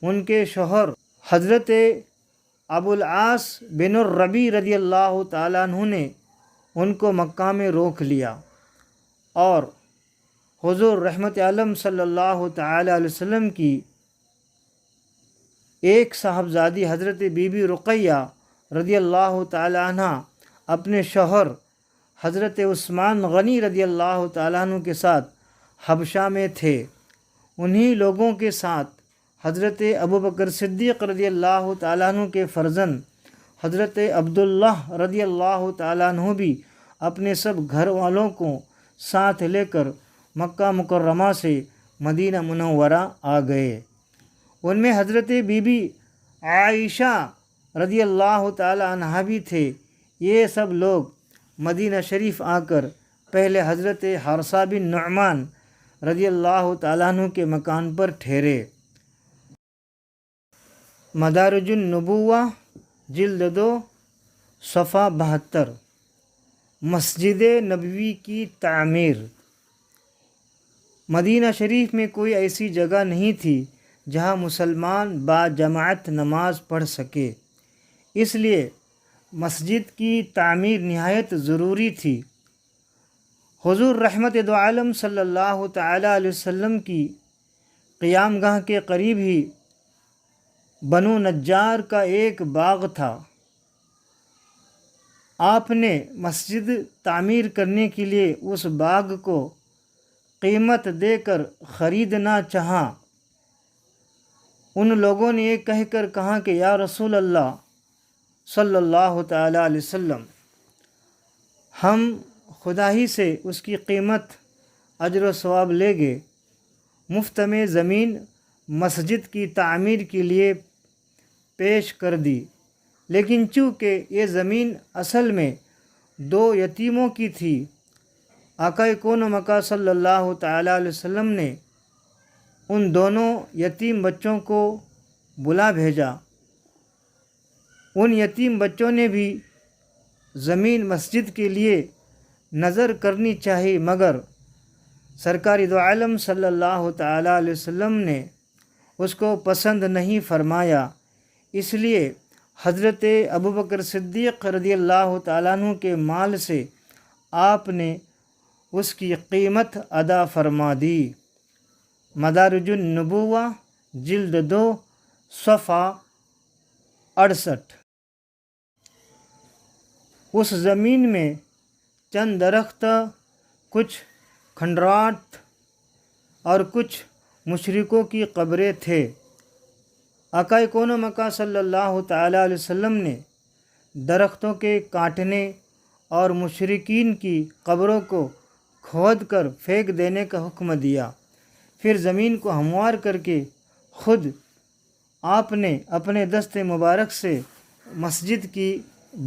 Speaker 2: ان کے شوہر حضرت ابو العاص بن الربیع رضی اللہ تعالیٰ عنہ نے ان کو مکہ میں روک لیا، اور حضور رحمت عالم صلی اللہ تعالی علیہ وسلم کی ایک صاحبزادی حضرت بی بی رقیہ رضی اللہ تعالی عنہ اپنے شوہر حضرت عثمان غنی رضی اللہ تعالیٰ عنہ کے ساتھ حبشہ میں تھے۔ انہی لوگوں کے ساتھ حضرت ابوبکر صدیق رضی اللہ تعالیٰ عنہ کے فرزند حضرت عبداللہ رضی اللہ تعالیٰ عنہ بھی اپنے سب گھر والوں کو ساتھ لے کر مکہ مکرمہ سے مدینہ منورہ آ گئے۔ ان میں حضرت بی بی عائشہ رضی اللہ تعالی عنہا بھی تھے۔ یہ سب لوگ مدینہ شریف آ کر پہلے حضرت حارثہ بن نعمان رضی اللہ تعالیٰ عنہ کے مکان پر ٹھہرے۔ مدارج النبوہ جلد 2 صفحہ 72۔ مسجد نبوی کی تعمیر۔ مدینہ شریف میں کوئی ایسی جگہ نہیں تھی جہاں مسلمان با جماعت نماز پڑھ سکے، اس لیے مسجد کی تعمیر نہایت ضروری تھی۔ حضور رحمت دو عالم صلی اللہ تعالی علیہ وسلم کی قیام گاہ کے قریب ہی بنو نجار کا ایک باغ تھا۔ آپ نے مسجد تعمیر کرنے کے لیے اس باغ کو قیمت دے کر خریدنا چاہا۔ ان لوگوں نے یہ کہہ کر کہا کہ یا رسول اللہ صلی اللہ تعالی علیہ وسلم، ہم خدا ہی سے اس کی قیمت اجر و ثواب لے گے۔ مفت میں زمین مسجد کی تعمیر کے لیے پیش کر دی، لیکن چونکہ یہ زمین اصل میں 2 یتیموں کی تھی، آقا کون و مکہ صلی اللہ تعالی علیہ وسلم نے ان دونوں یتیم بچوں کو بلا بھیجا۔ ان یتیم بچوں نے بھی زمین مسجد کے لیے نظر کرنی چاہی، مگر سرکار دو عالم صلی اللہ تعالی علیہ وسلم نے اس کو پسند نہیں فرمایا، اس لیے حضرت ابوبکر صدیق رضی اللہ تعالیٰ عنہ کے مال سے آپ نے اس کی قیمت ادا فرما دی۔ مدارج النبوہ جلد 2 صفحہ 68۔ اس زمین میں چند درخت، کچھ کھنڈرات اور کچھ مشرکوں کی قبریں تھے۔ آقا کون و مکان صلی اللہ تعالیٰ علیہ وسلم نے درختوں کے کاٹنے اور مشرکین کی قبروں کو کھود کر پھینک دینے کا حکم دیا۔ پھر زمین کو ہموار کر کے خود آپ نے اپنے دست مبارک سے مسجد کی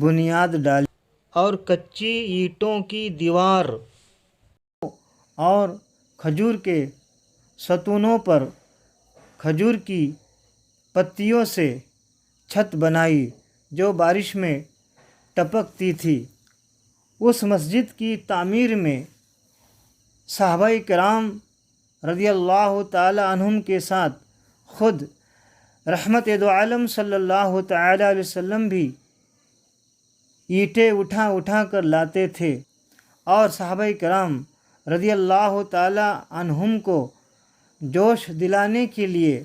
Speaker 2: بنیاد ڈالی اور کچی اینٹوں کی دیوار اور کھجور کے ستونوں پر کھجور کی پتیوں سے چھت بنائی جو بارش میں ٹپکتی تھی۔ اس مسجد کی تعمیر میں صحابہ کرام رضی اللہ تعالی عنہم کے ساتھ خود رحمت دو عالم صلی اللہ تعالی علیہ وسلم بھی اینٹیں اٹھا اٹھا کر لاتے تھے، اور صحابہ کرام رضی اللہ تعالی عنہم کو جوش دلانے کے لیے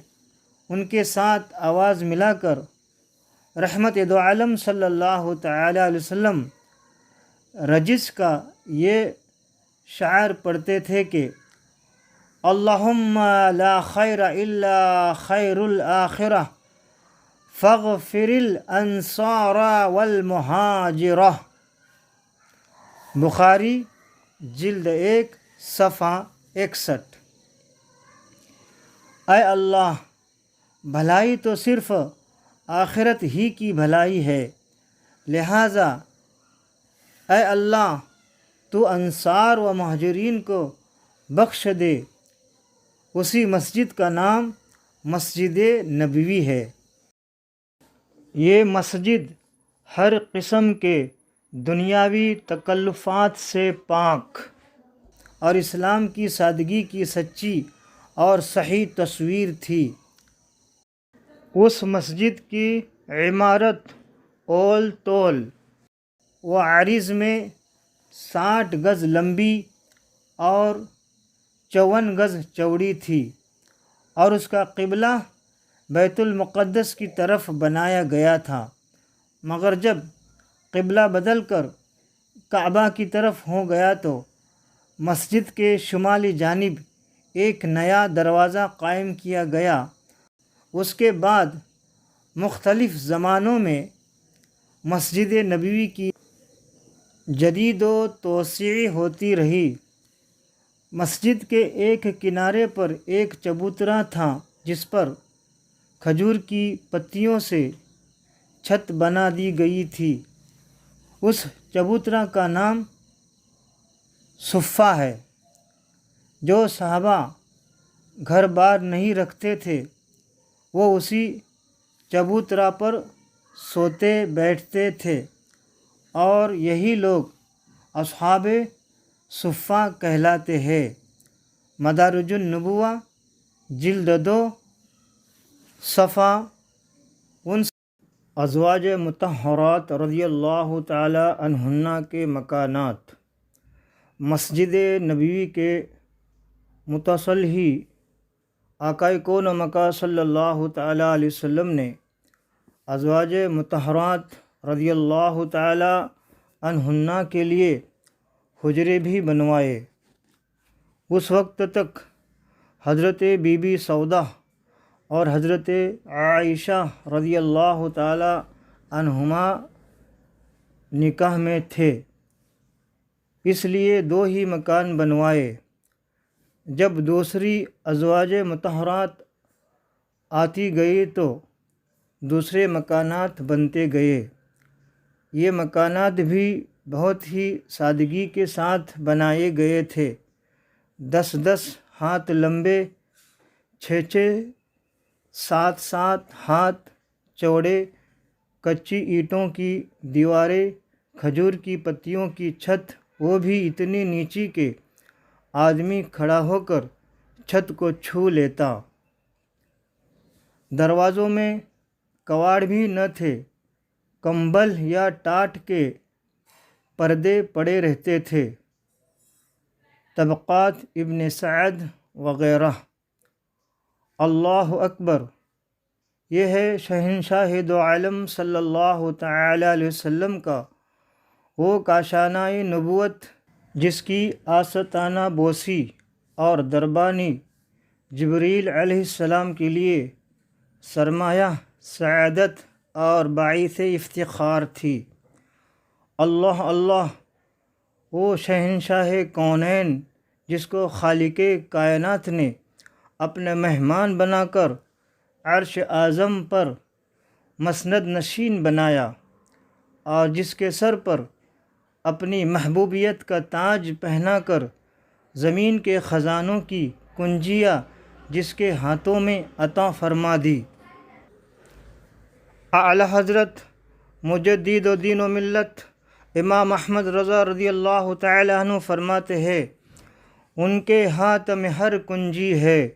Speaker 2: ان کے ساتھ آواز ملا کر رحمت دو عالم صلی اللہ تعالی علیہ وسلم رجس کا یہ شعر پڑھتے تھے کہ اللہم لا خیر الا خیر الآخرہ فاغفر الانصار والمہاجرہ۔ بخاری جلد 1 صفحہ 61۔ اے اللہ، بھلائی تو صرف آخرت ہی کی بھلائی ہے، لہٰذا اے اللہ تو انصار و مہاجرین کو بخش دے۔ اسی مسجد کا نام مسجد نبوی ہے۔ یہ مسجد ہر قسم کے دنیاوی تکلفات سے پاک اور اسلام کی سادگی کی سچی اور صحیح تصویر تھی۔ اس مسجد کی عمارت اول طول و عرض میں 60 گز لمبی اور 54 گز چوڑی تھی، اور اس کا قبلہ بیت المقدس کی طرف بنایا گیا تھا، مگر جب قبلہ بدل کر کعبہ کی طرف ہو گیا تو مسجد کے شمالی جانب ایک نیا دروازہ قائم کیا گیا۔ اس کے بعد مختلف زمانوں میں مسجد نبوی کی جدید و توسیع ہوتی رہی۔ مسجد کے ایک کنارے پر ایک چبوترا تھا جس پر کھجور کی پتیوں سے چھت بنا دی گئی تھی۔ اس چبوترا کا نام صفہ ہے۔ جو صحابہ گھر بار نہیں رکھتے تھے وہ اسی چبوترا پر سوتے بیٹھتے تھے، اور یہی لوگ اصحاب صفہ کہلاتے ہیں۔ مدارج النبوہ جلد 2 صفحہ 59۔ ازواج مطہرات رضی اللہ تعالی عنہن کے مکانات۔ مسجد نبوی کے متصل ہی آقا کون و مکان صلی اللہ تعالی علیہ وسلم نے ازواج مطہرات رضی اللہ تعالی عنہن کے لیے حجرے بھی بنوائے۔ اس وقت تک حضرت بی بی سودہ اور حضرت عائشہ رضی اللہ تعالی عنہما نکاح میں تھے، اس لیے 2 ہی مکان بنوائے۔ جب دوسری ازواج مطہرات آتی گئی تو دوسرے مکانات بنتے گئے۔ یہ مکانات بھی بہت ہی سادگی کے ساتھ بنائے گئے تھے۔ 10 ہاتھ لمبے، 6 7 ہاتھ چوڑے کچی اینٹوں کی دیواریں، کھجور کی پتیوں کی چھت، وہ بھی اتنی نیچی کہ آدمی کھڑا ہو کر چھت کو چھو لیتا۔ دروازوں میں کواڑ بھی نہ تھے، کمبل یا ٹاٹ کے پردے پڑے رہتے تھے۔ طبقات ابن سعد وغیرہ۔ اللہ اکبر۔ یہ ہے شہنشاہ دو عالم صلی اللہ تعالی علیہ وسلم کا وہ کاشانہ نبوت جس کی آستانہ بوسی اور دربانی جبریل علیہ السلام کے لیے سرمایہ سعادت اور باعث افتخار تھی۔ اللہ اللہ، وہ شہنشاہ کونین جس کو خالق کائنات نے اپنے مہمان بنا کر عرش اعظم پر مسند نشین بنایا، اور جس کے سر پر اپنی محبوبیت کا تاج پہنا کر زمین کے خزانوں کی کنجیاں جس کے ہاتھوں میں عطا فرما دی۔ اعلی حضرت مجدد و دین و ملت امام احمد رضا رضی اللہ تعالی عنہ فرماتے ہیں، ان کے ہاتھ میں ہر کنجی ہے،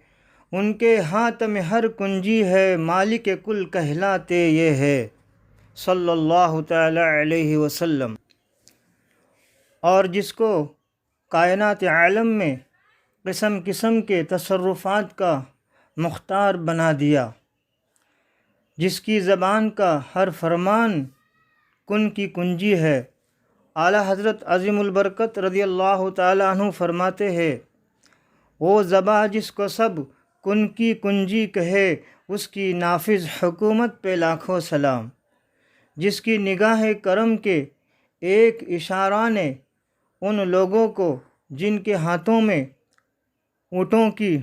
Speaker 2: ان کے ہاتھ میں ہر کنجی ہے، مالک کل کہلاتے یہ ہے صلی اللہ تعالی علیہ وسلم۔ اور جس کو کائنات عالم میں قسم قسم کے تصرفات کا مختار بنا دیا، جس کی زبان کا ہر فرمان کن کی کنجی ہے۔ اعلی حضرت عظیم البرکت رضی اللہ تعالی عنہ فرماتے ہیں، وہ زباں جس کو سب کن کی کنجی کہے، اس کی نافذ حکومت پہ لاکھوں سلام، جس کی نگاہ کرم کے ایک اشارہ نے ان لوگوں کو جن کے ہاتھوں میں اونٹوں کی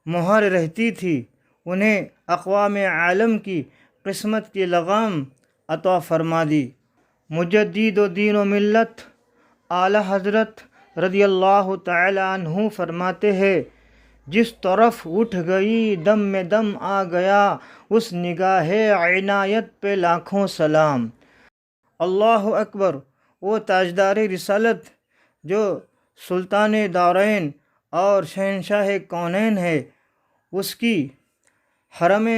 Speaker 2: مہر رہتی تھی، انہیں اقوام عالم کی قسمت کی لغام عطا فرما دی۔ مجدد و دین و ملت اعلی حضرت رضی اللہ تعالی عنہ فرماتے ہیں، جس طرف اٹھ گئی دم میں دم آ گیا، اس نگاہ عنایت پہ لاکھوں سلام۔ اللہ اکبر، وہ تاجدار رسالت جو سلطان دارین اور شہنشاہ کونین ہے، اس کی حرم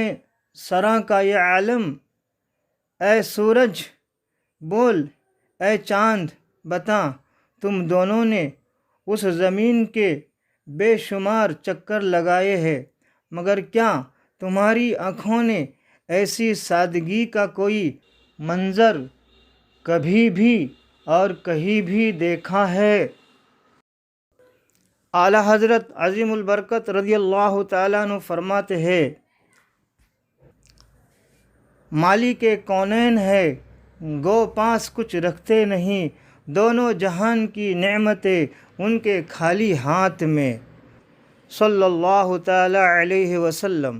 Speaker 2: سراں کا یہ عالم، اے سورج بول، اے چاند بتا، تم دونوں نے اس زمین کے بے شمار چکر لگائے ہیں، مگر کیا تمہاری آنکھوں نے ایسی سادگی کا کوئی منظر کبھی بھی اور کہیں بھی دیکھا ہے؟ اعلی حضرت عظیم البرکت رضی اللہ تعالیٰ عنہ فرماتے ہیں، مالک کونین ہے، گو پاس کچھ رکھتے نہیں، دونوں جہان کی نعمتیں ان کے خالی ہاتھ میں صلی اللہ تعالی علیہ وسلم۔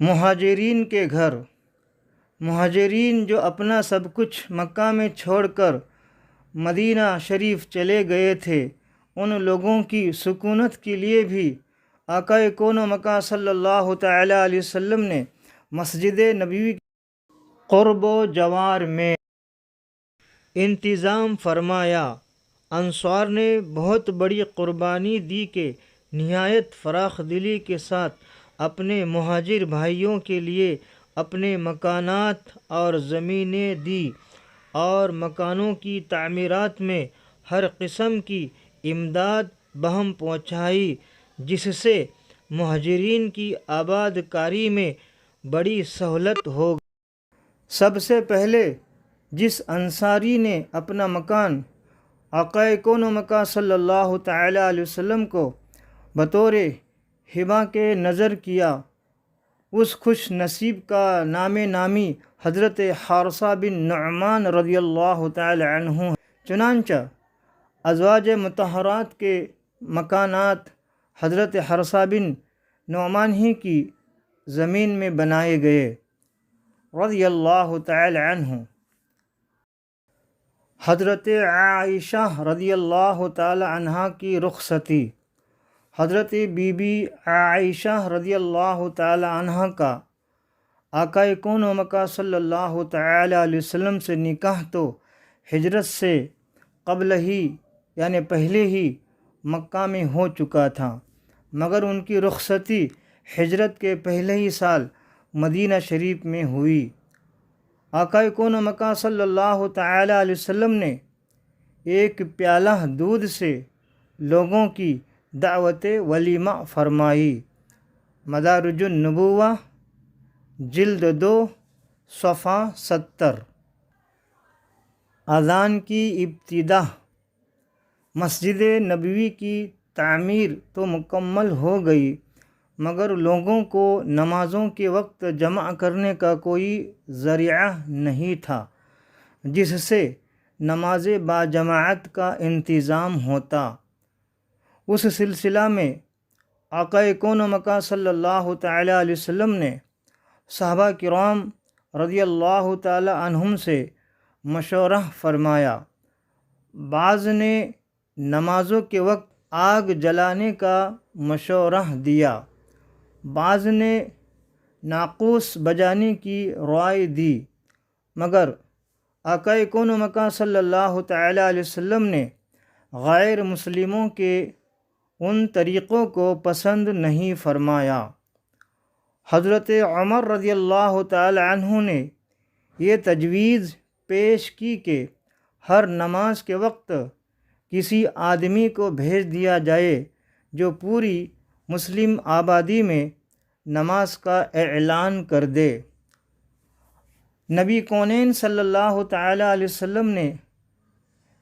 Speaker 2: مہاجرین کے گھر، مہاجرین جو اپنا سب کچھ مکہ میں چھوڑ کر مدینہ شریف چلے گئے تھے، ان لوگوں کی سکونت کے لیے بھی آقا کون و مکان صلی اللہ تعالی علیہ وسلم نے مسجد نبوی قرب و جوار میں انتظام فرمایا۔ انصار نے بہت بڑی قربانی دی کہ نہایت فراخ دلی کے ساتھ اپنے مہاجر بھائیوں کے لیے اپنے مکانات اور زمینیں دی، اور مکانوں کی تعمیرات میں ہر قسم کی امداد بہم پہنچائی، جس سے مہاجرین کی آباد کاری میں بڑی سہولت ہو گئی۔ سب سے پہلے جس انصاری نے اپنا مکان آقا کون و مکان صلی اللہ تعالی علیہ وسلم کو بطور ہبہ کے نظر کیا، اس خوش نصیب کا نام نامی حضرت حارثہ بن نعمان رضی اللہ تعالی عنہ ہے۔ چنانچہ ازواج مطہرات کے مکانات حضرت حارثہ بن نعمان ہی کی زمین میں بنائے گئے رضی اللہ تعالی عنہ۔ حضرت عائشہ رضی اللہ تعالی عنہ کی رخصتی، حضرت بی بی عائشہ رضی اللہ تعالی عنہ کا آقا کون و مکان صلی اللہ تعالی علیہ وسلم سے نکاح تو ہجرت سے قبل ہی یعنی پہلے ہی مکہ میں ہو چکا تھا، مگر ان کی رخصتی ہجرت کے پہلے ہی سال مدینہ شریف میں ہوئی۔ آقا کون و مکان صلی اللہ تعالی علیہ وسلم نے ایک پیالہ دودھ سے لوگوں کی دعوت ولیمہ فرمائی۔ مدارج النبوہ جلد 2 صفحہ 70۔ اذان کی ابتدا۔ مسجد نبوی کی تعمیر تو مکمل ہو گئی، مگر لوگوں کو نمازوں کے وقت جمع کرنے کا کوئی ذریعہ نہیں تھا جس سے نماز باجماعت کا انتظام ہوتا۔ اس سلسلہ میں آقا کون و مکان صلی اللہ تعالی علیہ وسلم نے صحابہ کرام رضی اللہ تعالی عنہم سے مشورہ فرمایا۔ بعض نے نمازوں کے وقت آگ جلانے کا مشورہ دیا، بعض نے ناقوس بجانے کی رائے دی، مگر آقا کون و مکان صلی اللہ تعالی علیہ وسلم نے غیر مسلموں کے ان طریقوں کو پسند نہیں فرمایا۔ حضرت عمر رضی اللہ تعالی عنہ نے یہ تجویز پیش کی کہ ہر نماز کے وقت کسی آدمی کو بھیج دیا جائے جو پوری مسلم آبادی میں نماز کا اعلان کر دے۔ نبی کونین صلی اللہ تعالی علیہ وسلم نے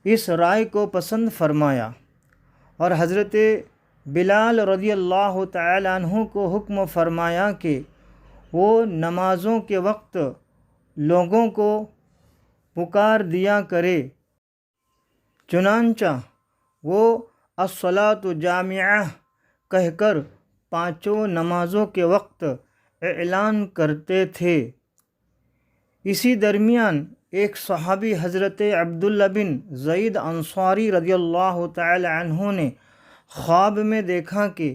Speaker 2: اس رائے کو پسند فرمایا اور حضرت بلال رضی اللہ تعالی عنہ کو حکم فرمایا کہ وہ نمازوں کے وقت لوگوں کو پکار دیا کرے۔ چنانچہ وہ الصلاۃ جامعہ کہہ کر پانچوں نمازوں کے وقت اعلان کرتے تھے۔ اسی درمیان ایک صحابی حضرت عبداللہ بن زید انصاری رضی اللہ تعالی عنہ نے خواب میں دیکھا کہ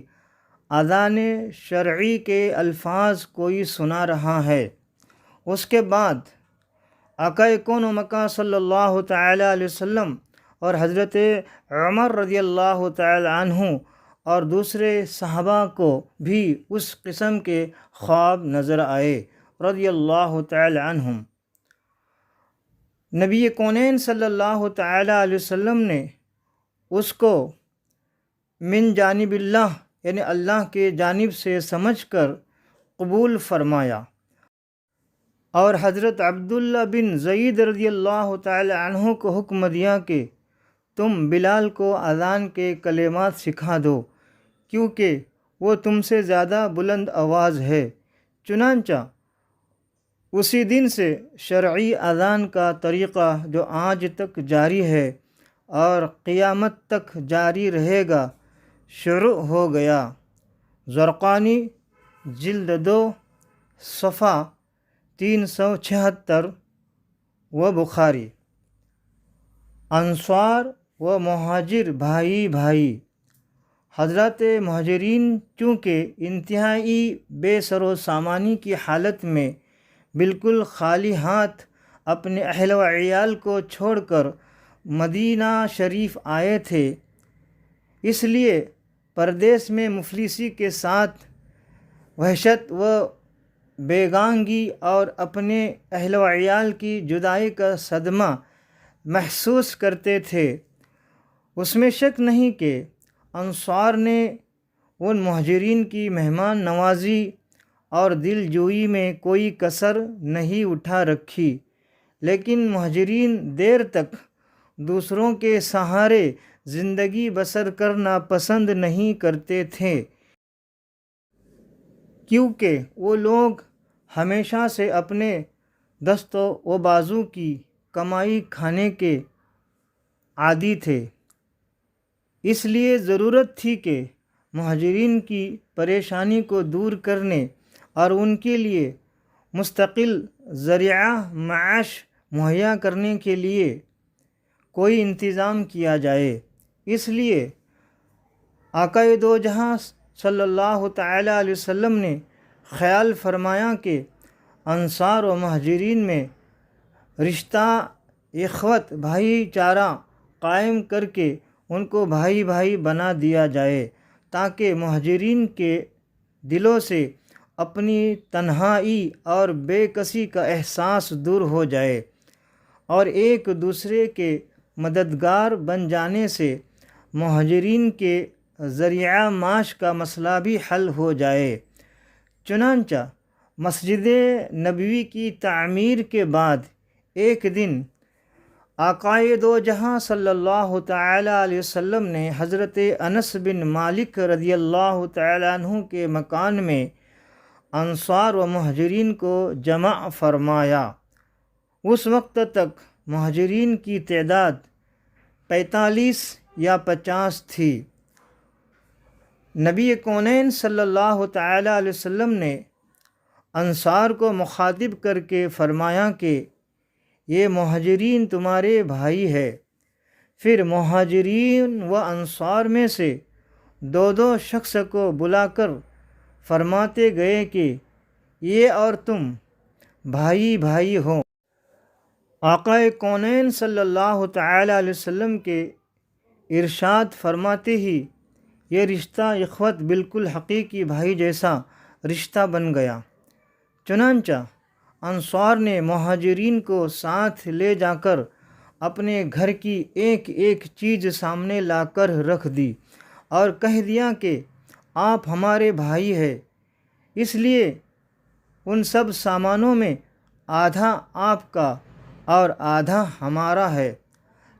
Speaker 2: اذان شرعی کے الفاظ کوئی سنا رہا ہے۔ اس کے بعد آقا کون و مکان صلی اللہ تعالی علیہ وسلم اور حضرت عمر رضی اللہ تعالی عنہ اور دوسرے صحابہ کو بھی اس قسم کے خواب نظر آئے رضی اللہ تعالی عنہم۔ نبی کونین صلی اللہ تعالی علیہ وسلم نے اس کو من جانب اللہ یعنی اللہ کے جانب سے سمجھ کر قبول فرمایا، اور حضرت عبداللہ بن زید رضی اللہ تعالی عنہ کو حکم دیا کہ تم بلال کو اذان کے کلمات سکھا دو کیونکہ وہ تم سے زیادہ بلند آواز ہے۔ چنانچہ اسی دن سے شرعی اذان کا طریقہ جو آج تک جاری ہے اور قیامت تک جاری رہے گا شروع ہو گیا۔ زرقانی جلد 2 صفحہ 376 و بخاری۔ انصار و مہاجر بھائی بھائی۔ حضرات مہاجرین چونکہ انتہائی بے سر و سامانی کی حالت میں بالکل خالی ہاتھ اپنے اہل و عیال کو چھوڑ کر مدینہ شریف آئے تھے، اس لیے پردیس میں مفلسی کے ساتھ وحشت و بیگانگی اور اپنے اہل و عیال کی جدائی کا صدمہ محسوس کرتے تھے۔ اس میں شک نہیں کہ انصار نے ان مہاجرین کی مہمان نوازی اور دل جوئی میں کوئی کسر نہیں اٹھا رکھی، لیکن مہاجرین دیر تک دوسروں کے سہارے زندگی بسر کرنا پسند نہیں کرتے تھے، کیونکہ وہ لوگ ہمیشہ سے اپنے دست و بازو کی کمائی کھانے کے عادی تھے۔ اس لیے ضرورت تھی کہ مہاجرین کی پریشانی کو دور کرنے اور ان کے لیے مستقل ذریعہ معاش مہیا کرنے کے لیے کوئی انتظام کیا جائے۔ اس لیے آقا دو جہاں صلی اللہ تعالی علیہ وسلم نے خیال فرمایا کہ انصار و مہاجرین میں رشتہ اخوت بھائی چارہ قائم کر کے ان کو بھائی بھائی بنا دیا جائے، تاکہ مہاجرین کے دلوں سے اپنی تنہائی اور بے کسی کا احساس دور ہو جائے، اور ایک دوسرے کے مددگار بن جانے سے مہاجرین کے ذریعہ معاش کا مسئلہ بھی حل ہو جائے۔ چنانچہ مسجد نبوی کی تعمیر کے بعد ایک دن آقائے دو جہاں صلی اللہ تعالی علیہ وسلم نے حضرت انس بن مالک رضی اللہ تعالی عنہ کے مکان میں انصار و مہاجرین کو جمع فرمایا۔ اس وقت تک مہاجرین کی تعداد 45 یا 50 تھی۔ نبی کونین صلی اللہ تعالی علیہ وسلم نے انصار کو مخاطب کر کے فرمایا کہ یہ مہاجرین تمہارے بھائی ہے۔ پھر مہاجرین و انصار میں سے دو شخص کو بلا کر فرماتے گئے کہ یہ اور تم بھائی بھائی ہو۔ آقا کونین صلی اللہ تعالی علیہ وسلم کے ارشاد فرماتے ہی یہ رشتہ اخوت بالکل حقیقی بھائی جیسا رشتہ بن گیا۔ چنانچہ انصار نے مہاجرین کو ساتھ لے جا کر اپنے گھر کی ایک ایک چیز سامنے لا کر رکھ دی اور کہہ دیا کہ آپ ہمارے بھائی ہیں، اس لیے ان سب سامانوں میں آدھا آپ کا اور آدھا ہمارا ہے۔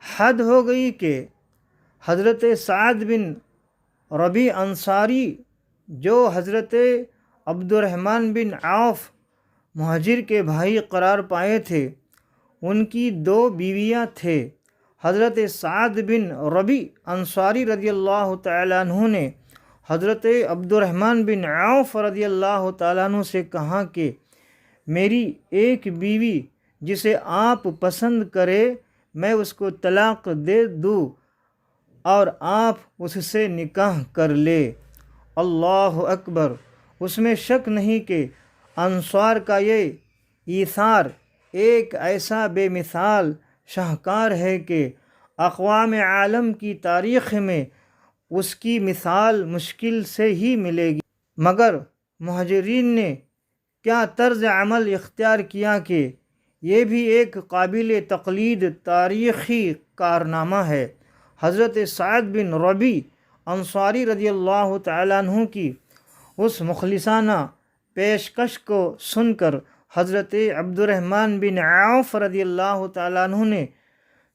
Speaker 2: حد ہو گئی کہ حضرت سعد بن ربیع انصاری جو حضرت عبد الرحمن بن عوف مہاجر کے بھائی قرار پائے تھے، ان کی 2 بیویاں تھے۔ حضرت سعد بن ربیع انصاری رضی اللہ تعالیٰ عنہ نے حضرت عبد الرحمن بن عوف رضی اللہ تعالیٰ عنہ سے کہا کہ میری ایک بیوی جسے آپ پسند کرے میں اس کو طلاق دے دوں اور آپ اس سے نکاح کر لے۔ اللہ اکبر! اس میں شک نہیں کہ انصار کا یہ ایثار ایک ایسا بے مثال شاہکار ہے کہ اقوام عالم کی تاریخ میں اس کی مثال مشکل سے ہی ملے گی۔ مگر مہاجرین نے کیا طرز عمل اختیار کیا کہ یہ بھی ایک قابل تقلید تاریخی کارنامہ ہے۔ حضرت سعد بن ربیع انصاری رضی اللہ تعالیٰ عنہ کی اس مخلصانہ پیشکش کو سن کر حضرت عبد الرحمن بن عوف رضی اللہ تعالیٰ عنہ نے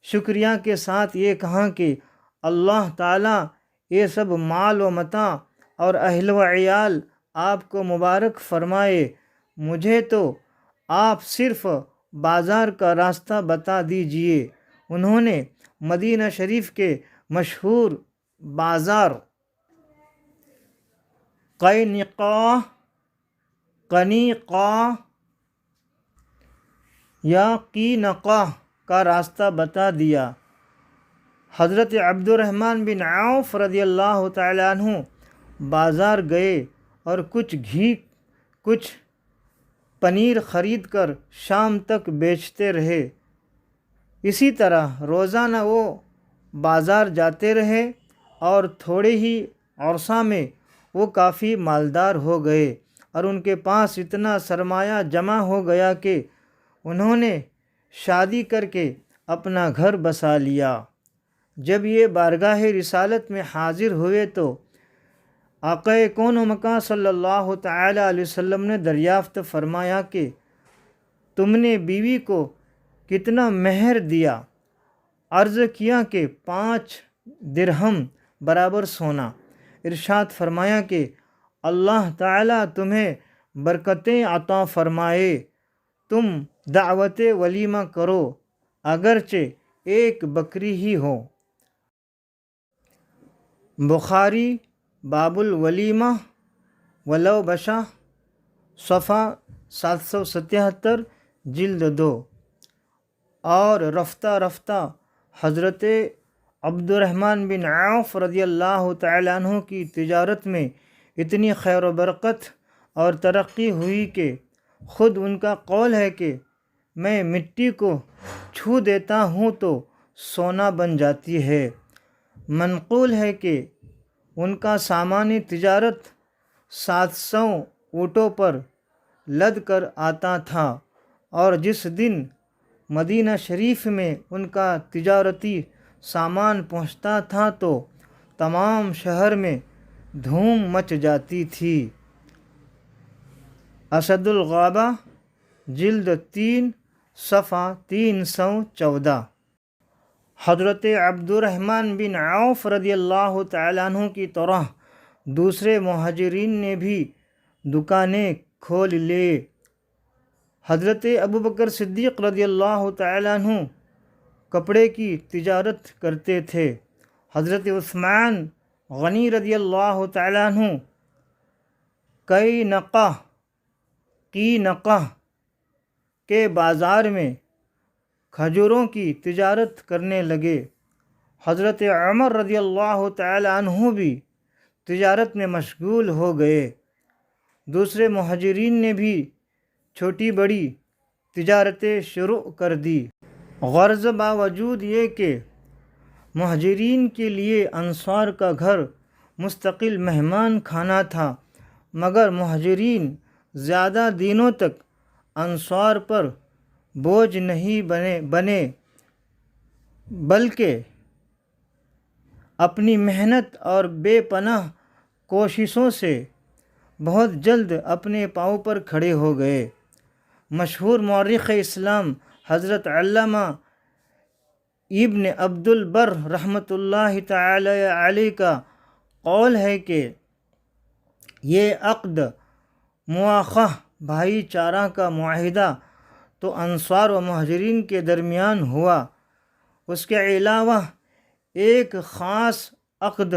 Speaker 2: شکریہ کے ساتھ یہ کہا کہ اللہ تعالیٰ یہ سب مال و متاع اور اہل و عیال آپ کو مبارک فرمائے، مجھے تو آپ صرف بازار کا راستہ بتا دیجئے۔ انہوں نے مدینہ شریف کے مشہور بازار قینقاع یا قینقاع کا راستہ بتا دیا۔ حضرت عبد الرحمن بن عوف رضی اللہ تعالیٰ عنہ بازار گئے اور کچھ گھی کچھ پنیر خرید کر شام تک بیچتے رہے۔ اسی طرح روزانہ وہ بازار جاتے رہے اور تھوڑے ہی عرصہ میں وہ کافی مالدار ہو گئے اور ان کے پاس اتنا سرمایہ جمع ہو گیا کہ انہوں نے شادی کر کے اپنا گھر بسا لیا۔ جب یہ بارگاہ رسالت میں حاضر ہوئے تو آقا کون و مکان صلی اللہ تعالی علیہ وسلم نے دریافت فرمایا کہ تم نے بیوی کو کتنا مہر دیا؟ عرض کیا کہ 5 درہم برابر سونا۔ ارشاد فرمایا کہ اللہ تعالیٰ تمہیں برکتیں عطا فرمائے، تم دعوت ولیمہ کرو اگرچہ ایک بکری ہی ہو۔ بخاری باب الولیمہ ولو بشہ صفحہ 777 جلد 2۔ اور رفتہ رفتہ حضرت عبد الرحمن بن عوف رضی اللہ تعالیٰ عنہ کی تجارت میں اتنی خیر و برکت اور ترقی ہوئی کہ خود ان کا قول ہے کہ میں مٹی کو چھو دیتا ہوں تو سونا بن جاتی ہے۔ منقول ہے کہ ان کا سامان تجارت 700 اونٹوں پر لد کر آتا تھا، اور جس دن مدینہ شریف میں ان کا تجارتی سامان پہنچتا تھا تو تمام شہر میں دھوم مچ جاتی تھی۔ اسد الغابہ جلد 3 صفحہ 314۔ حضرت عبد الرحمن بن عوف رضی اللہ تعالیٰ عنہ کی طرح دوسرے مہاجرین نے بھی دکانیں کھول لے۔ حضرت ابوبکر صدیق رضی اللہ تعالیٰ عنہ کپڑے کی تجارت کرتے تھے۔ حضرت عثمان غنی رضی اللہ تعالیٰ عنہ کی نقہ کے بازار میں کھجوروں کی تجارت کرنے لگے۔ حضرت عمر رضی اللہ تعالی عنہ بھی تجارت میں مشغول ہو گئے۔ دوسرے مہاجرین نے بھی چھوٹی بڑی تجارتیں شروع کر دی۔ غرض باوجود یہ کہ مہاجرین کے لیے انصار کا گھر مستقل مہمان خانہ تھا، مگر مہاجرین زیادہ دنوں تک انصار پر بوجھ نہیں بنے بلکہ اپنی محنت اور بے پناہ کوششوں سے بہت جلد اپنے پاؤں پر کھڑے ہو گئے۔ مشہور مورخ اسلام حضرت علامہ ابن عبد البر رحمۃ اللہ تعالی علیہ کا قول ہے کہ یہ عقد مواخہ بھائی چارہ کا معاہدہ تو انصار و مہاجرین کے درمیان ہوا، اس کے علاوہ ایک خاص عقد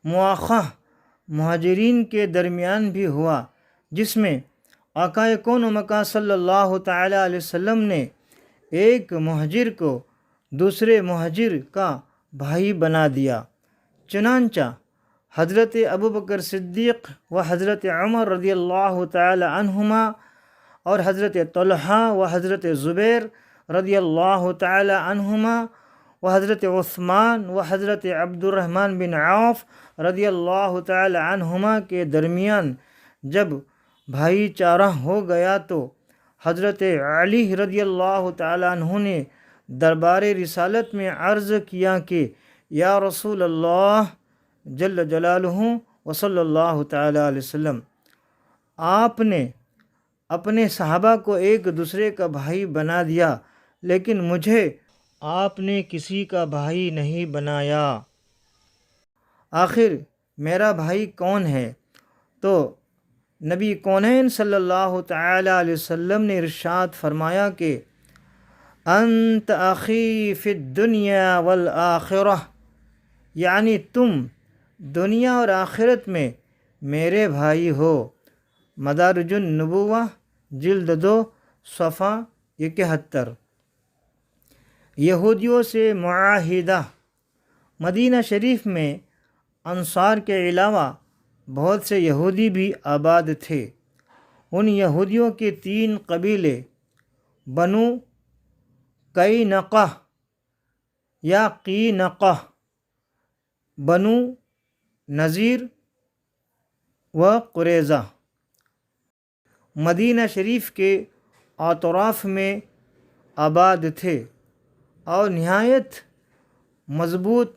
Speaker 2: مواخہ مہاجرین کے درمیان بھی ہوا، جس میں آقا کون و مکان صلی اللہ تعالی علیہ وسلم نے ایک مہاجر کو دوسرے مہاجر کا بھائی بنا دیا۔ چنانچہ حضرت ابوبکر صدیق و حضرت عمر رضی اللہ تعالی عنہما اور حضرت طلحہ و حضرت زبیر رضی اللہ تعالی عنہما و حضرت عثمان و حضرت عبد الرحمن بن عوف رضی اللہ تعالی عنہما کے درمیان جب بھائی چارہ ہو گیا تو حضرت علی رضی اللہ تعالی عنہ نے دربار رسالت میں عرض کیا کہ یا رسول اللہ جل جلالہ و صلی اللہ تعالی علیہ وسلم، آپ نے اپنے صحابہ کو ایک دوسرے کا بھائی بنا دیا، لیکن مجھے آپ نے کسی کا بھائی نہیں بنایا، آخر میرا بھائی کون ہے؟ تو نبی کونین صلی اللہ تعالی علیہ وسلم نے ارشاد فرمایا کہ انت اخی فی الدنیا والآخرہ، یعنی تم دنیا اور آخرت میں میرے بھائی ہو۔ مدارج النبوہ جلد 2 صفحہ 71۔ یہودیوں سے معاہدہ۔ مدینہ شریف میں انصار کے علاوہ بہت سے یہودی بھی آباد تھے۔ ان یہودیوں کے 3 قبیلے بنو قینقہ یا قینقہ، بنو نذیر و قریظہ مدینہ شریف کے اطراف میں آباد تھے اور نہایت مضبوط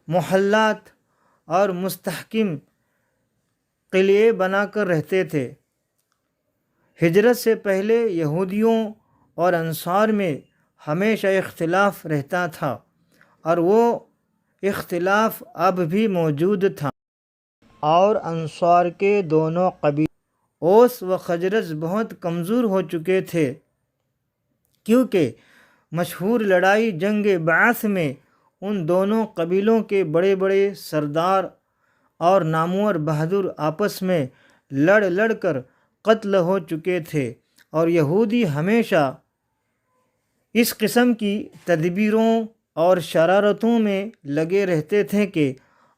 Speaker 2: محلات اور مستحکم قلعے بنا کر رہتے تھے۔ ہجرت سے پہلے یہودیوں اور انصار میں ہمیشہ اختلاف رہتا تھا اور وہ اختلاف اب بھی موجود تھا، اور انصار کے دونوں قبیلے اوس و خزرج بہت کمزور ہو چکے تھے، کیونکہ مشہور لڑائی جنگ بعث میں ان دونوں قبیلوں کے بڑے بڑے سردار اور نامور بہادر آپس میں لڑ کر قتل ہو چکے تھے، اور یہودی ہمیشہ اس قسم کی تدبیروں اور شرارتوں میں لگے رہتے تھے کہ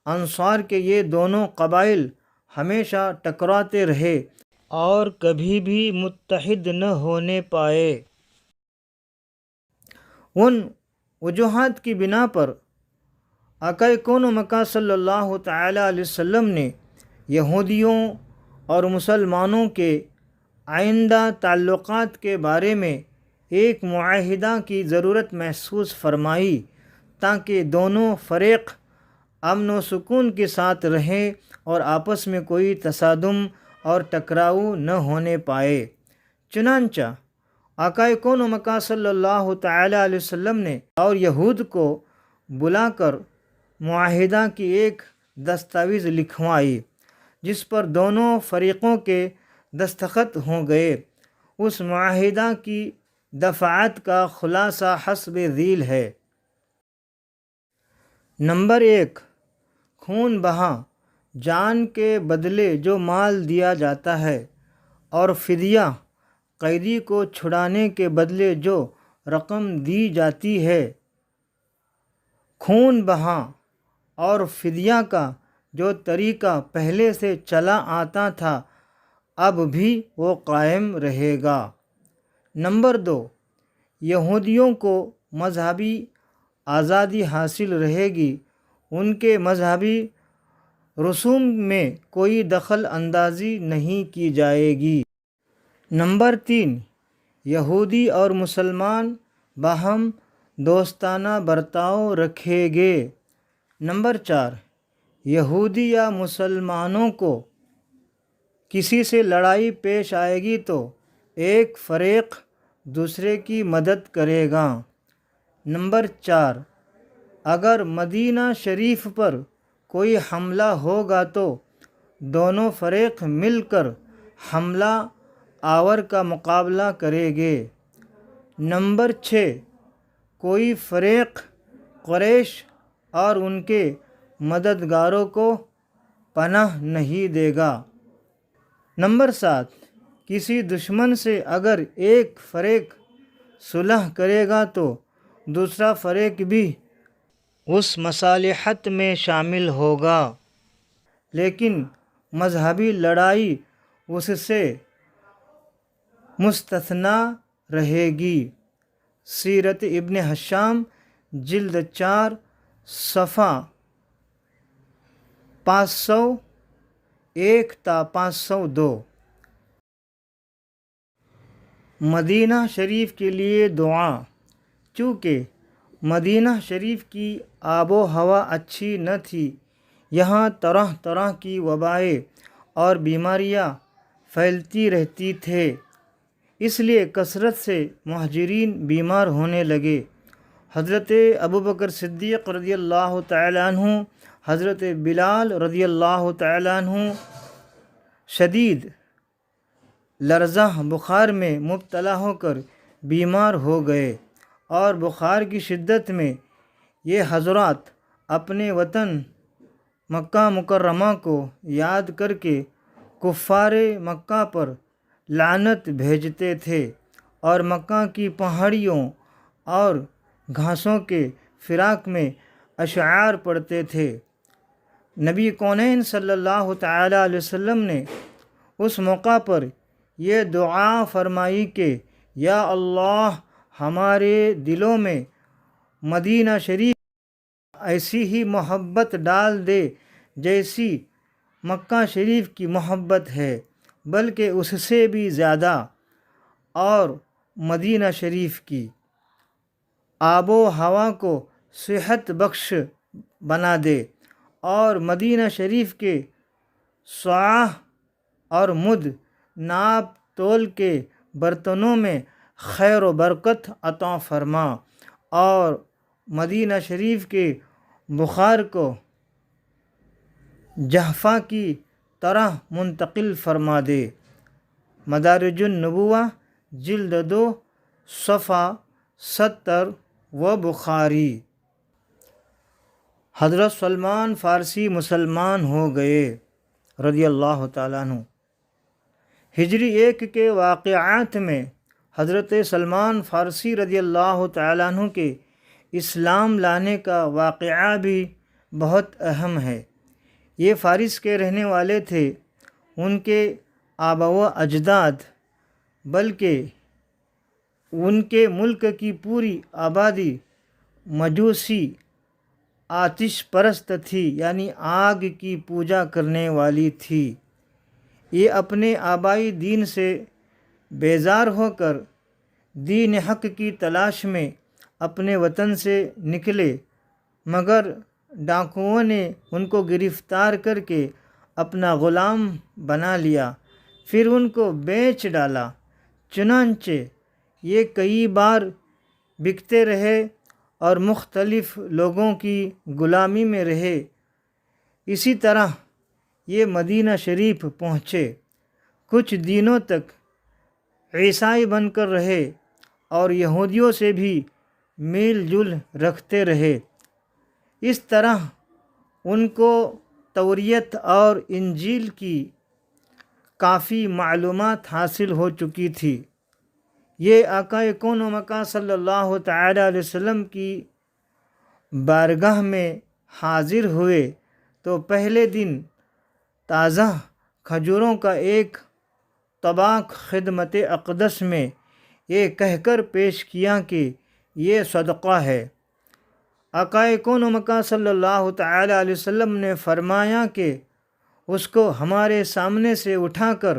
Speaker 2: انصار کے یہ دونوں قبائل ہمیشہ ٹکراتے رہے اور کبھی بھی متحد نہ ہونے پائے۔ ان وجوہات کی بنا پر آقا کون و مکان صلی اللہ تعالی علیہ وسلم نے یہودیوں اور مسلمانوں کے آئندہ تعلقات کے بارے میں ایک معاہدہ کی ضرورت محسوس فرمائی، تاکہ دونوں فریق امن و سکون کے ساتھ رہیں اور آپس میں کوئی تصادم اور ٹکراؤ نہ ہونے پائے۔ چنانچہ آقائے کون و مکان صلی اللہ تعالیٰ علیہ وسلم نے اور یہود کو بلا کر معاہدہ کی ایک دستاویز لکھوائی جس پر دونوں فریقوں کے دستخط ہو گئے۔ اس معاہدہ کی دفعات کا خلاصہ حسب ذیل ہے۔ نمبر 1، خون بہا، جان کے بدلے جو مال دیا جاتا ہے، اور فدیہ، قیدی کو چھڑانے کے بدلے جو رقم دی جاتی ہے۔ خون بہا اور فدیہ کا جو طریقہ پہلے سے چلا آتا تھا اب بھی وہ قائم رہے گا۔ نمبر 2، یہودیوں کو مذہبی آزادی حاصل رہے گی، ان کے مذہبی رسوم میں کوئی دخل اندازی نہیں کی جائے گی۔ نمبر 3، یہودی اور مسلمان باہم دوستانہ برتاؤ رکھیں گے۔ نمبر 4، یہودی یا مسلمانوں کو کسی سے لڑائی پیش آئے گی تو ایک فریق دوسرے کی مدد کرے گا۔ نمبر 4، اگر مدینہ شریف پر کوئی حملہ ہوگا تو دونوں فریق مل کر حملہ آور کا مقابلہ کریں گے۔ نمبر 6، کوئی فریق قریش اور ان کے مددگاروں کو پناہ نہیں دے گا۔ نمبر 7، کسی دشمن سے اگر ایک فریق صلح کرے گا تو دوسرا فریق بھی اس مصالحت میں شامل ہوگا، لیکن مذہبی لڑائی اس سے مستثنیٰ رہے گی۔ سیرت ابن ہشام جلد 4 صفحہ 501 تا 502۔ مدینہ شریف کے لیے دعا۔ چونکہ مدینہ شریف کی آب و ہوا اچھی نہ تھی، یہاں طرح طرح کی وبائیں اور بیماریاں پھیلتی رہتی تھے، اس لیے کثرت سے مہاجرین بیمار ہونے لگے۔ حضرت ابوبکر صدیق رضی اللہ تعالیٰ عنہ، حضرت بلال رضی اللہ تعالیٰ عنہ شدید لرزہ بخار میں مبتلا ہو کر بیمار ہو گئے، اور بخار کی شدت میں یہ حضرات اپنے وطن مکہ مکرمہ کو یاد کر کے کفار مکہ پر لعنت بھیجتے تھے اور مکہ کی پہاڑیوں اور گھاسوں کے فراق میں اشعار پڑھتے تھے۔ نبی کونین صلی اللہ تعالیٰ علیہ وسلم نے اس موقع پر یہ دعا فرمائی کہ یا اللہ ہمارے دلوں میں مدینہ شریف ایسی ہی محبت ڈال دے جیسی مکہ شریف کی محبت ہے، بلکہ اس سے بھی زیادہ، اور مدینہ شریف کی آب و ہوا کو صحت بخش بنا دے، اور مدینہ شریف کے صاع اور مد ناپ تول کے برتنوں میں خیر و برکت عطا فرما، اور مدینہ شریف کے بخار کو جحفہ کی طرح منتقل فرما دے۔ مدارج النبوہ جلد 2 صفحہ 70 و بخاری۔ حضرت سلمان فارسی مسلمان ہو گئے رضی اللہ تعالیٰ عنہ۔ ہجری 1 کے واقعات میں حضرت سلمان فارسی رضی اللہ تعالیٰ عنہ کے اسلام لانے کا واقعہ بھی بہت اہم ہے۔ یہ فارس کے رہنے والے تھے، ان کے آبا و اجداد بلکہ ان کے ملک کی پوری آبادی مجوسی آتش پرست تھی، یعنی آگ کی پوجا کرنے والی تھی۔ یہ اپنے آبائی دین سے بیزار ہو کر دین حق کی تلاش میں اپنے وطن سے نکلے، مگر ڈاکوؤں نے ان کو گرفتار کر کے اپنا غلام بنا لیا۔ پھر ان کو بیچ ڈالا۔ چنانچہ یہ کئی بار بکتے رہے اور مختلف لوگوں کی غلامی میں رہے۔ اسی طرح یہ مدینہ شریف پہنچے، کچھ دنوں تک عیسائی بن کر رہے اور یہودیوں سے بھی میل جول رکھتے رہے۔ اس طرح ان کو توریت اور انجیل کی کافی معلومات حاصل ہو چکی تھی۔ یہ آقا کون و مکان صلی اللہ تعالی علیہ وسلم کی بارگاہ میں حاضر ہوئے تو پہلے دن تازہ کھجوروں کا ایک طبق خدمت اقدس میں یہ کہہ کر پیش کیا کہ یہ صدقہ ہے۔ آقا کون و مکان صلی اللہ تعالی علیہ وسلم نے فرمایا کہ اس کو ہمارے سامنے سے اٹھا کر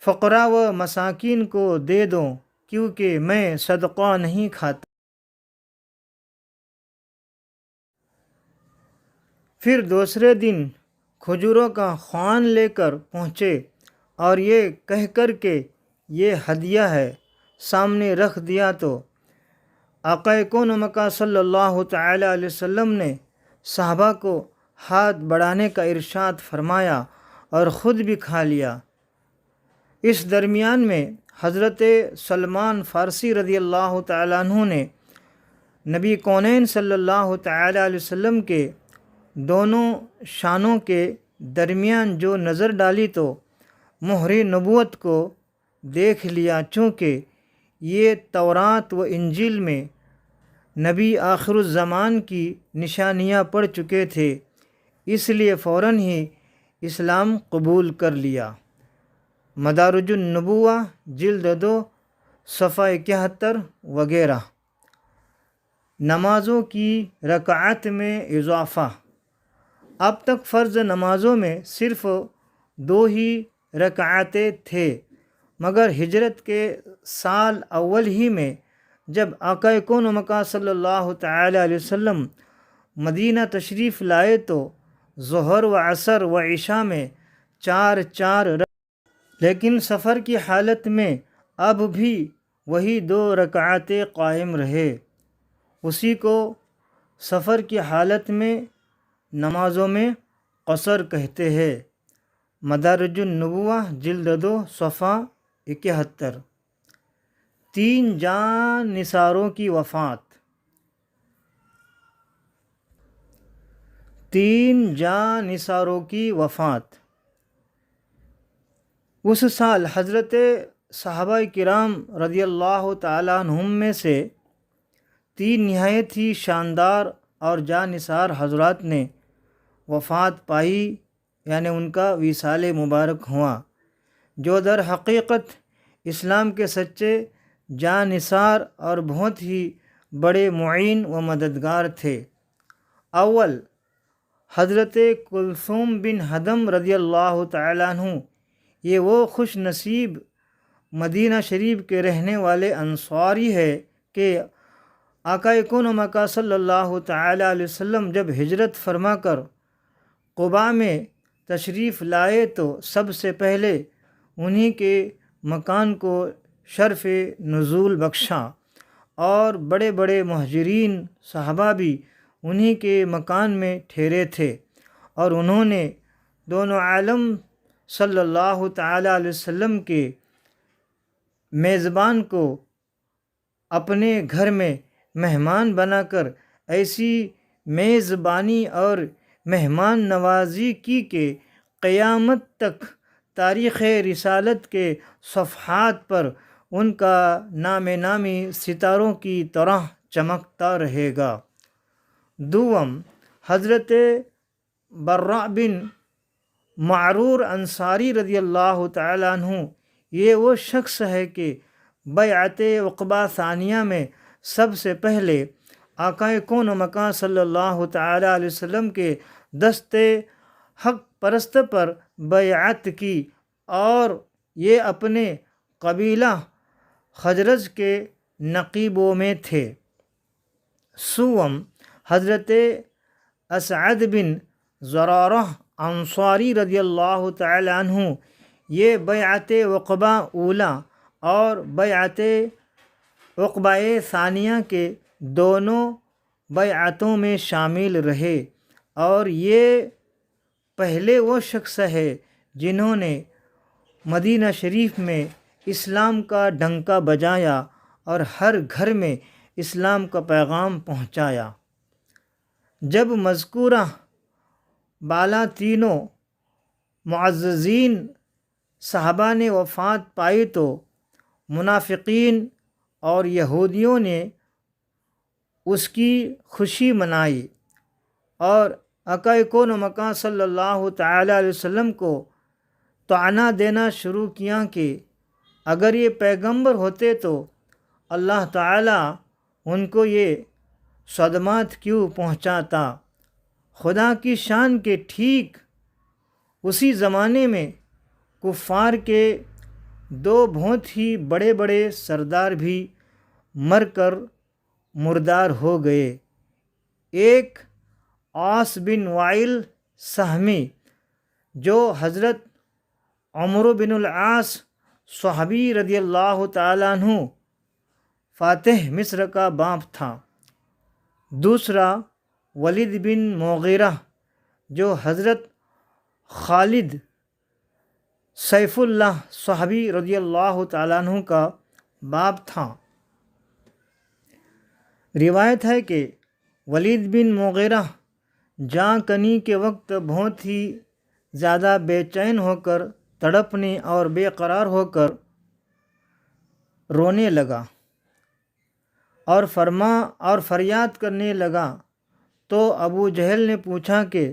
Speaker 2: فقراء و مساکین کو دے دو، کیونکہ میں صدقہ نہیں کھاتا۔ پھر دوسرے دن کھجوروں کا خوان لے کر پہنچے اور یہ کہہ کر کہ یہ ہدیہ ہے سامنے رکھ دیا تو آقا کون و مکان صلی اللہ تعالی علیہ وسلم نے صحابہ کو ہاتھ بڑھانے کا ارشاد فرمایا اور خود بھی کھا لیا۔ اس درمیان میں حضرت سلمان فارسی رضی اللہ تعالیٰ عنہ نے نبی کونین صلی اللہ تعالی علیہ وسلم کے دونوں شانوں کے درمیان جو نظر ڈالی تو مہر نبوت کو دیکھ لیا، چونکہ یہ تورات و انجیل میں نبی آخر الزمان کی نشانیاں پڑھ چکے تھے، اس لیے فوراً ہی اسلام قبول کر لیا۔ مدارج النبوہ جلد 2 صفحہ 71 وغیرہ۔ نمازوں کی رکعت میں اضافہ۔ اب تک فرض نمازوں میں صرف 2 ہی رکعتیں تھے، مگر ہجرت کے سال اول ہی میں جب آقا کون و مکان صلی اللہ تعالی علیہ وسلم مدینہ تشریف لائے تو ظہر و عصر و عشاء میں 4 لیکن سفر کی حالت میں اب بھی وہی 2 رکعتیں قائم رہے۔ اسی کو سفر کی حالت میں نمازوں میں قصر کہتے ہیں۔ مدارج النبوہ جلد 2 صفحہ 71۔ 3 جان نثاروں کی وفات۔ 3 جان نثاروں کی وفات۔ اس سال حضرت صحابہ کرام رضی اللہ تعالیٰ عنہم میں سے 3 نہایت ہی شاندار اور جان نثار حضرات نے وفات پائی، یعنی ان کا وصال مبارک ہوا، جو در حقیقت اسلام کے سچے جان نثار اور بہت ہی بڑے معین و مددگار تھے۔ اول حضرت کلثوم بن حدم رضی اللہ تعالیٰ عنہ، یہ وہ خوش نصیب مدینہ شریف کے رہنے والے انصاری ہے کہ آقا کون و مکان صلی اللہ تعالی علیہ وسلم جب ہجرت فرما کر قباء میں تشریف لائے تو سب سے پہلے انہی کے مکان کو شرف نزول بخشا، اور بڑے بڑے مہاجرین صحابہ بھی انہی کے مکان میں ٹھہرے تھے، اور انہوں نے دونوں عالم صلی اللہ تعالی علیہ وسلم کے میزبان کو اپنے گھر میں مہمان بنا کر ایسی میزبانی اور مہمان نوازی کی کہ قیامت تک تاریخ رسالت کے صفحات پر ان کا نام نامی ستاروں کی طرح چمکتا رہے گا۔ دوم حضرت براء بن معرور انصاری رضی اللہ تعالیٰ عنہ، یہ وہ شخص ہے کہ بیعت عقبہ ثانیہ میں سب سے پہلے آقا کون و مکان صلی اللہ تعالیٰ علیہ وسلم کے دست حق پرست پر بیعت کی، اور یہ اپنے قبیلہ خزرج کے نقیبوں میں تھے۔ سوم حضرت اسعد بن زرارہ انصاری رضی اللہ تعالی عنہ، یہ بیعت عقبہ اولا اور بیعت عقبہ ثانیہ کے دونوں بیعتوں میں شامل رہے، اور یہ پہلے وہ شخص ہے جنہوں نے مدینہ شریف میں اسلام کا ڈنکا بجایا اور ہر گھر میں اسلام کا پیغام پہنچایا۔ جب مذکورہ بالا تینوں معززین صحابہ نے وفات پائی تو منافقین اور یہودیوں نے اس کی خوشی منائی اور آقا کون و مکان صلی اللہ تعالی علیہ وسلم کو طعنہ دینا شروع کیا کہ اگر یہ پیغمبر ہوتے تو اللہ تعالی ان کو یہ صدمات کیوں پہنچاتا۔ خدا کی شان کے ٹھیک اسی زمانے میں کفار کے دو بہت ہی بڑے بڑے سردار بھی مر کر مردار ہو گئے۔ ایک عاص بن وائل سہمی جو حضرت عمرو بن العاص صحابی رضی اللہ تعالیٰ عنہ فاتح مصر کا باپ تھا۔ دوسرا ولید بن مغیرہ جو حضرت خالد سیف اللہ صحابی رضی اللہ تعالیٰ عنہ کا باپ تھا۔ روایت ہے کہ ولید بن مغیرہ جاں کنی کے وقت بہت ہی زیادہ بے چین ہو کر تڑپنے اور بے قرار ہو کر رونے لگا اور فریاد کرنے لگا، تو ابو جہل نے پوچھا کہ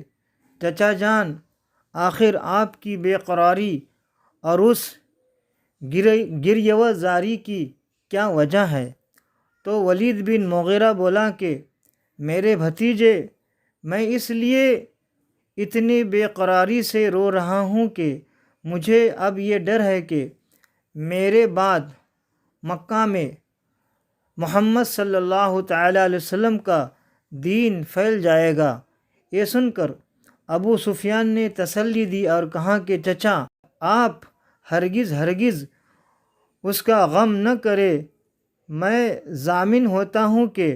Speaker 2: چچا جان، آخر آپ کی بے قراری اور اس گریہ زاری کی کیا وجہ ہے؟ تو ولید بن مغیرہ بولا کہ میرے بھتیجے، میں اس لیے اتنی بے قراری سے رو رہا ہوں کہ مجھے اب یہ ڈر ہے کہ میرے بعد مکہ میں محمد صلی اللہ تعالی علیہ وسلم کا دین پھیل جائے گا۔ یہ سن کر ابو سفیان نے تسلی دی اور کہا کہ چچا، آپ ہرگز اس کا غم نہ کرے، میں ضامن ہوتا ہوں کہ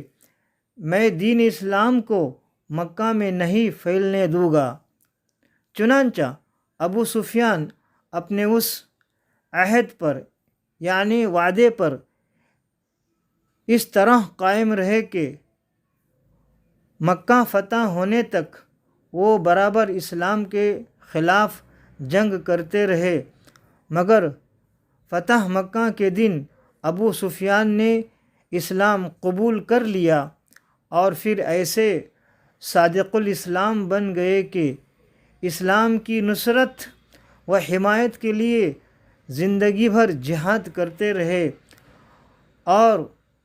Speaker 2: میں دین اسلام کو مکہ میں نہیں پھیلنے دوں گا۔ چنانچہ ابو سفیان اپنے اس عہد پر یعنی وعدے پر اس طرح قائم رہے کہ مکہ فتح ہونے تک وہ برابر اسلام کے خلاف جنگ کرتے رہے، مگر فتح مکہ کے دن ابو سفیان نے اسلام قبول کر لیا اور پھر ایسے صادق الاسلام بن گئے کہ اسلام کی نصرت و حمایت کے لیے زندگی بھر جہاد کرتے رہے، اور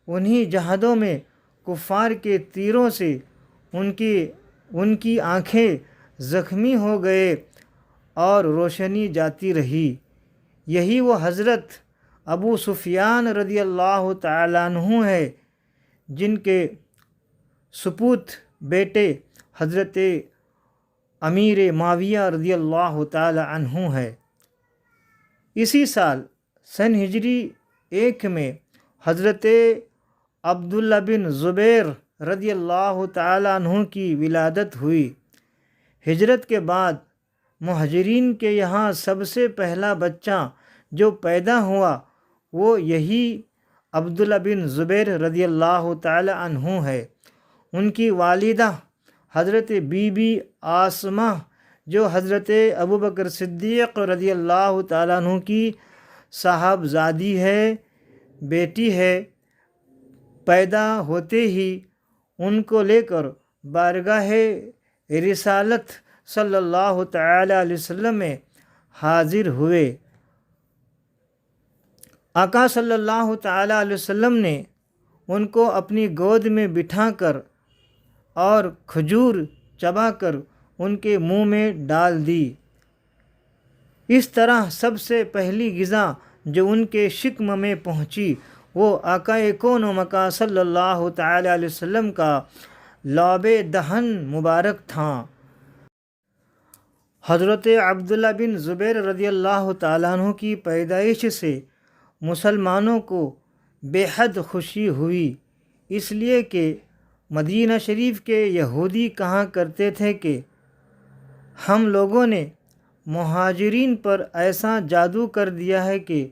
Speaker 2: انہی جہادوں میں کفار کے تیروں سے ان کی آنکھیں زخمی ہو گئے اور روشنی جاتی رہی۔ یہی وہ حضرت ابو سفیان رضی اللہ تعالیٰ عنہ ہے جن کے سپوت بیٹے حضرت امیر معاویہ رضی اللہ تعالیٰ عنہ ہے۔ اسی سال سن ہجری 1 میں حضرت عبداللہ بن زبیر رضی اللہ تعالیٰ عنہ کی ولادت ہوئی۔ ہجرت کے بعد مہاجرین کے یہاں سب سے پہلا بچہ جو پیدا ہوا وہ یہی عبداللہ بن زبیر رضی اللہ تعالیٰ عنہ ہے۔ ان کی والدہ حضرت بی بی آسمہ جو حضرت ابوبکر صدیق رضی اللہ تعالیٰ عنہ کی صاحبزادی ہے، بیٹی ہے، پیدا ہوتے ہی ان کو لے کر بارگاہ رسالت صلی اللہ تعالی علیہ وسلم میں حاضر ہوئے۔ آقا صلی اللہ تعالی علیہ وسلم نے ان کو اپنی گود میں بٹھا کر اور کھجور چبا کر ان کے منہ میں ڈال دی۔ اس طرح سب سے پہلی غذا جو ان کے شکم میں پہنچی وہ آقا کون و مکان صلی اللہ تعالی علیہ وسلم کا لعب دہن مبارک تھا۔ حضرت عبداللہ بن زبیر رضی اللہ تعالیٰ عنہ کی پیدائش سے مسلمانوں کو بے حد خوشی ہوئی، اس لیے کہ مدینہ شریف کے یہودی کہا کرتے تھے کہ ہم لوگوں نے مہاجرین پر ایسا جادو کر دیا ہے کہ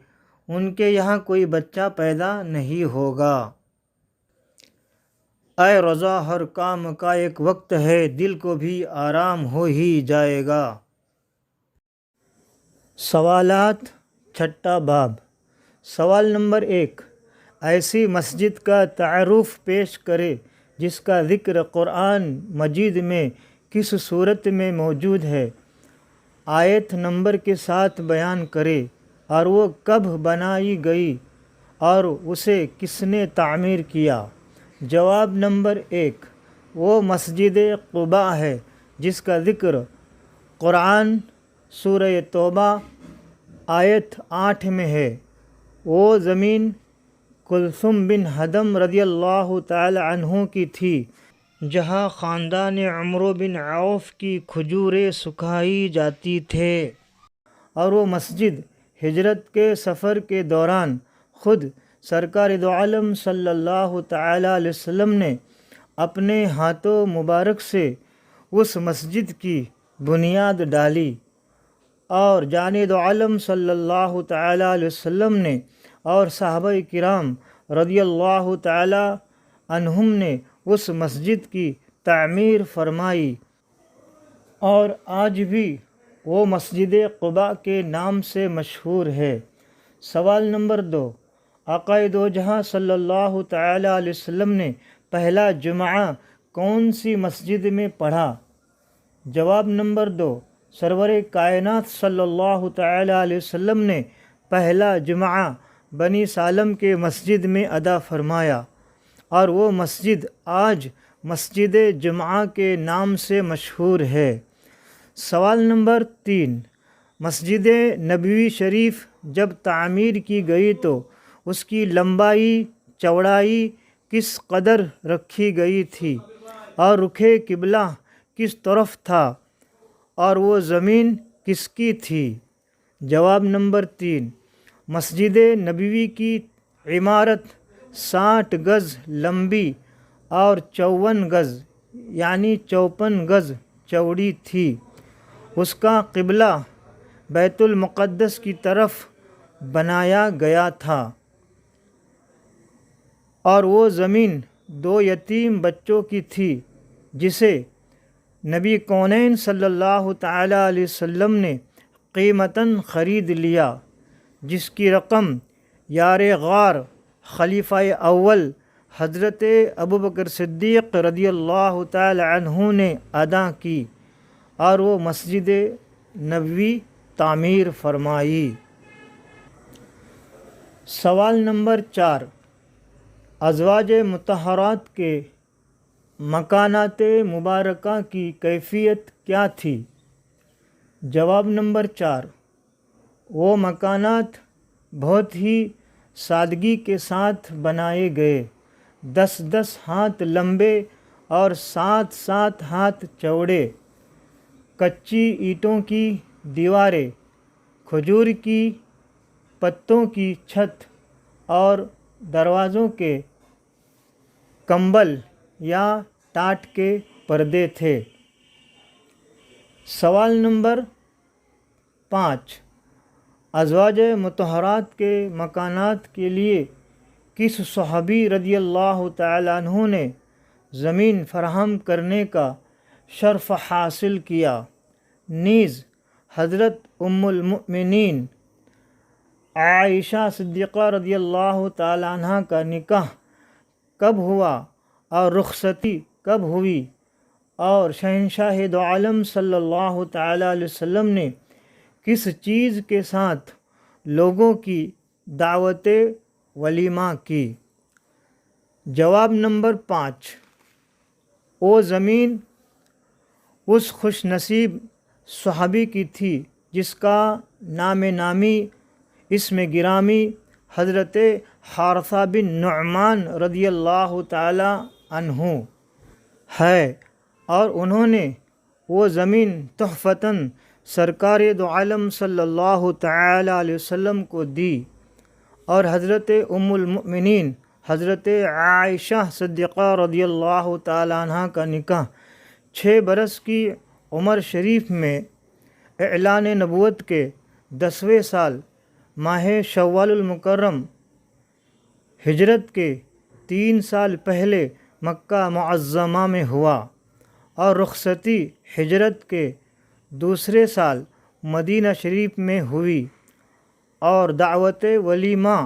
Speaker 2: ان کے یہاں کوئی بچہ پیدا نہیں ہوگا۔ اے رضا، ہر کام کا ایک وقت ہے، دل کو بھی آرام ہو ہی جائے گا۔ سوالات، چھٹا باب۔ سوال نمبر 1، ایسی مسجد کا تعارف پیش کرے جس کا ذکر قرآن مجید میں کس صورت میں موجود ہے، آیت نمبر کے ساتھ بیان کرے، اور وہ کب بنائی گئی اور اسے کس نے تعمیر کیا۔ جواب نمبر 1، وہ مسجد قباء ہے جس کا ذکر قرآن سورہ توبہ آیت 8 میں ہے۔ وہ زمین کلثوم بن حدم رضی اللہ تعالی عنہ کی تھی جہاں خاندان عمرو بن عوف کی کھجوریں سکھائی جاتی تھے، اور وہ مسجد ہجرت کے سفر کے دوران خود سرکار دو عالم صلی اللہ تعالی علیہ وسلم نے اپنے ہاتھوں مبارک سے اس مسجد کی بنیاد ڈالی، اور جان دو عالم صلی اللہ تعالی علیہ وسلم نے اور صحابہ کرام رضی اللہ تعالی عنہم نے اس مسجد کی تعمیر فرمائی، اور آج بھی وہ مسجد قباء کے نام سے مشہور ہے۔ سوال نمبر 2، آقا دو جہاں صلی اللہ تعالی علیہ وسلم نے پہلا جمعہ کون سی مسجد میں پڑھا؟ جواب نمبر 2، سرور کائنات صلی اللہ تعالی علیہ وسلم نے پہلا جمعہ بنی سالم کے مسجد میں ادا فرمایا، اور وہ مسجد آج مسجد جمعہ کے نام سے مشہور ہے۔ سوال نمبر 3، مسجد نبوی شریف جب تعمیر کی گئی تو اس کی لمبائی چوڑائی کس قدر رکھی گئی تھی، اور رخ قبلہ کس طرف تھا، اور وہ زمین کس کی تھی؟ جواب نمبر 3، مسجد نبوی کی عمارت 60 گز لمبی اور 54 گز یعنی 54 گز چوڑی تھی۔ اس کا قبلہ بیت المقدس کی طرف بنایا گیا تھا، اور وہ زمین 2 یتیم بچوں کی تھی جسے نبی کونین صلی اللہ تعالی علیہ وسلم نے قیمتاً خرید لیا، جس کی رقم یار غار خلیفہ اول حضرت ابوبکر صدیق رضی اللہ تعالی عنہ نے ادا کی، اور وہ مسجد نبوی تعمیر فرمائی۔ سوال نمبر 4، ازواج مطہرات کے مکانات مبارکہ کی کیفیت کیا تھی؟ جواب نمبر 4، وہ مکانات بہت ہی سادگی کے ساتھ بنائے گئے، 10 ہاتھ لمبے اور 7 ہاتھ چوڑے، کچی اینٹوں کی دیواریں، کھجور کی پتوں کی چھت، اور دروازوں کے کمبل یا ٹاٹ کے پردے تھے۔ سوال نمبر 5، ازواج مطہرات کے مکانات کے لیے کس صحابی رضی اللہ تعالی عنہ نے زمین فراہم کرنے کا شرف حاصل کیا؟ نیز حضرت ام المؤمنین عائشہ صدیقہ رضی اللہ تعالی عنہ کا نکاح کب ہوا اور رخصتی کب ہوئی، اور شہنشاہ دو عالم صلی اللہ تعالی علیہ وسلم نے کس چیز کے ساتھ لوگوں کی دعوت ولیمہ کی؟ جواب نمبر 5، وہ زمین اس خوش نصیب صحابی کی تھی جس کا نام نامی اسم گرامی حضرت حارثہ بن نعمان رضی اللہ تعالی عنہ ہے، اور انہوں نے وہ زمین تحفتاً سرکار دو عالم صلی اللہ تعالی علیہ وسلم کو دی، اور حضرت ام المؤمنین حضرت عائشہ صدیقہ رضی اللہ تعالی عنہ کا نکاح 6 برس کی عمر شریف میں اعلان نبوت کے 10ویں سال ماہ شوال المکرم ہجرت کے 3 سال پہلے مکہ معظمہ میں ہوا، اور رخصتی ہجرت کے دوسرے سال مدینہ شریف میں ہوئی، اور دعوت ولیمہ